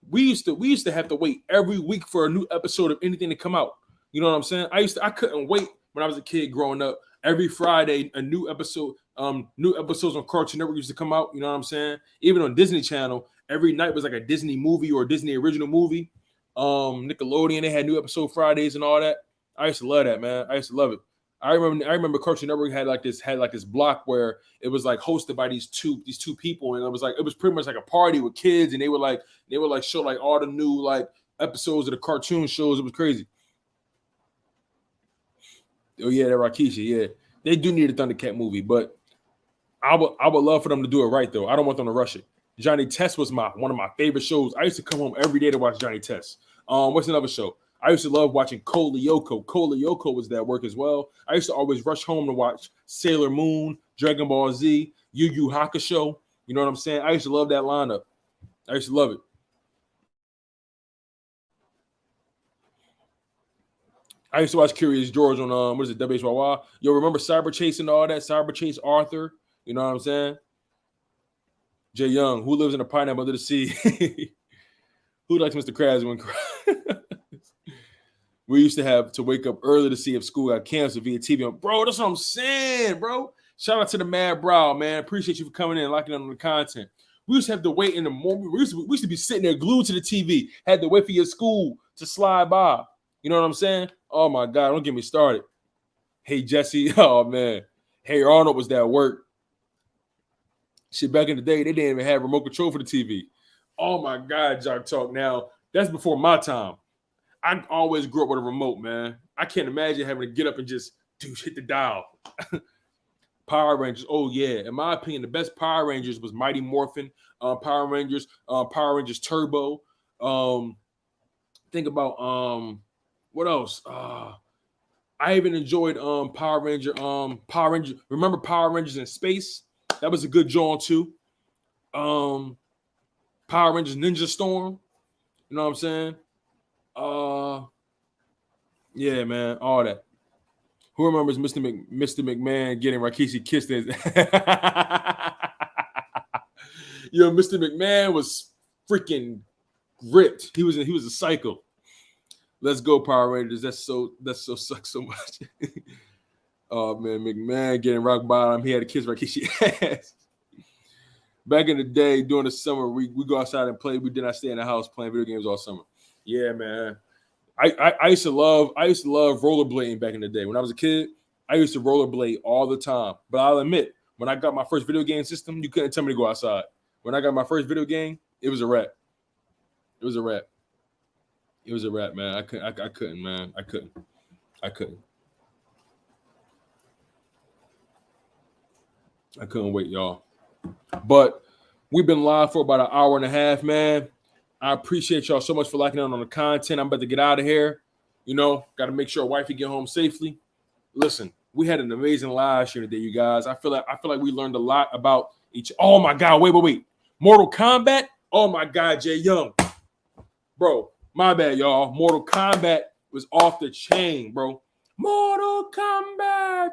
A: we used to have to wait every week for a new episode of anything to come out. You know what I'm saying? I couldn't wait when I was a kid growing up. Every Friday, a new episode, new episodes on Cartoon Network used to come out. You know what I'm saying? Even on Disney Channel, every night was like a Disney movie or a Disney original movie. Nickelodeon, they had new episode Fridays and all that. I used to love that, man. I used to love it. I remember Cartoon Network had like this block where it was like hosted by these two people, and it was pretty much like a party with kids, and they would show like all the new like episodes of the cartoon shows. It was crazy. Oh yeah, that Rakisha, yeah. They do need a Thundercat movie, but I would love for them to do it right though. I don't want them to rush it. Johnny Test was one of my favorite shows. I used to come home every day to watch Johnny Test. What's another show? I used to love watching Cole Lyoko. Cole Lyoko was that work as well. I used to always rush home to watch Sailor Moon, Dragon Ball Z, Yu Yu Hakusho. You know what I'm saying? I used to love that lineup. I used to love it. I used to watch Curious George on what is it, WHYY? Yo, remember Cyber Chase and all that? Cyber Chase Arthur. You know what I'm saying? Jay Young, who lives in a pineapple under the sea? Who likes Mr. Krabs when we used to have to wake up early to see if school got canceled via TV. Bro, that's what I'm saying, bro. Shout out to the Mad Brow, man. Appreciate you for coming in and locking in on the content. We used to have to wait in the morning. We used to be sitting there glued to the TV. Had to wait for your school to slide by. You know what I'm saying? Oh, my God. Don't get me started. Hey, Jesse. Oh, man. Hey, Arnold was that work. Shit, back in the day, they didn't even have remote control for the TV. Oh, my God, Jock Talk. Now, that's before my time. I always grew up with a remote, man. I can't imagine having to get up and just hit the dial. Power Rangers. Oh, yeah. In my opinion, the best Power Rangers was Mighty Morphin, Power Rangers Turbo. Think about what else? I even enjoyed Power Ranger. Remember Power Rangers in Space? That was a good joint too. Power Rangers Ninja Storm. You know what I'm saying? Yeah, man, all that. Who remembers Mr. McMahon getting Rikishi kissed? Yo, Mr. McMahon was freaking ripped. He was a psycho. Let's go, Power Rangers. That sucks so much. Oh man, McMahon getting rock bottom. He had to kiss Rikishi ass. Back in the day, during the summer, we go outside and play. We did not stay in the house playing video games all summer. Yeah, man. I used to love rollerblading back in the day. When I was a kid, I used to rollerblade all the time. But I'll admit, when I got my first video game system, you couldn't tell me to go outside. When I got my first video game, it was a wrap. It was a wrap. It was a wrap, man. I couldn't, man. I couldn't. I couldn't wait, y'all. But we've been live for about an hour and a half, man. I appreciate y'all so much for locking in on the content. I'm about to get out of here. You know, got to make sure wifey get home safely. Listen, we had an amazing live stream today, you guys. I feel like we learned a lot about each. Oh my God, wait. Mortal Kombat. Oh my God, Jay Young, bro. My bad, y'all. Mortal Kombat was off the chain, bro. Mortal Kombat.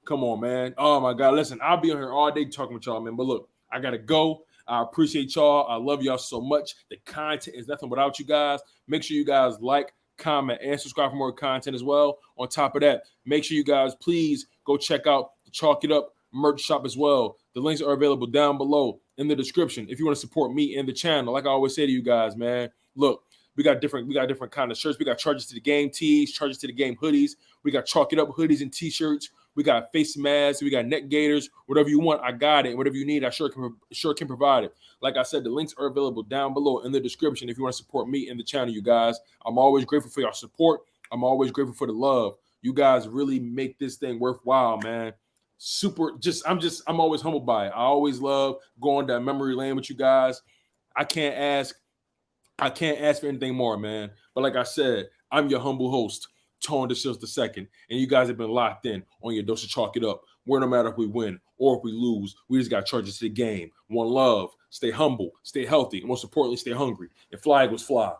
A: Come on, man. Oh my God. Listen, I'll be on here all day talking with y'all, man. But look, I gotta go. I appreciate y'all. I love y'all so much. The content is nothing without you guys. Make sure you guys like, comment, and subscribe for more content as well. On top of that, make sure you guys please go check out the Chalk It Up merch shop as well. The links are available down below in the description if you want to support me and the channel. Like I always say to you guys, man, look, we got different kind of shirts. We got Charges to the Game tees, Charges to the Game hoodies. We got Chalk It Up hoodies and t-shirts. We got face masks. We got neck gaiters. Whatever you want, I got it. Whatever you need, I sure can provide it. Like I said, the links are available down below in the description if you want to support me and the channel, you guys. I'm always grateful for your support. I'm always grateful for the love. You guys really make this thing worthwhile, man. I'm always humbled by it. I always love going down memory lane with you guys. I can't ask for anything more, man. But like I said, I'm your humble host, Tone DeShields II, and you guys have been locked in on your dose of Chalk It Up. Where no matter if we win or if we lose, we just got Charges to the Game. One love, stay humble, stay healthy, and most importantly, stay hungry. And fly was fly.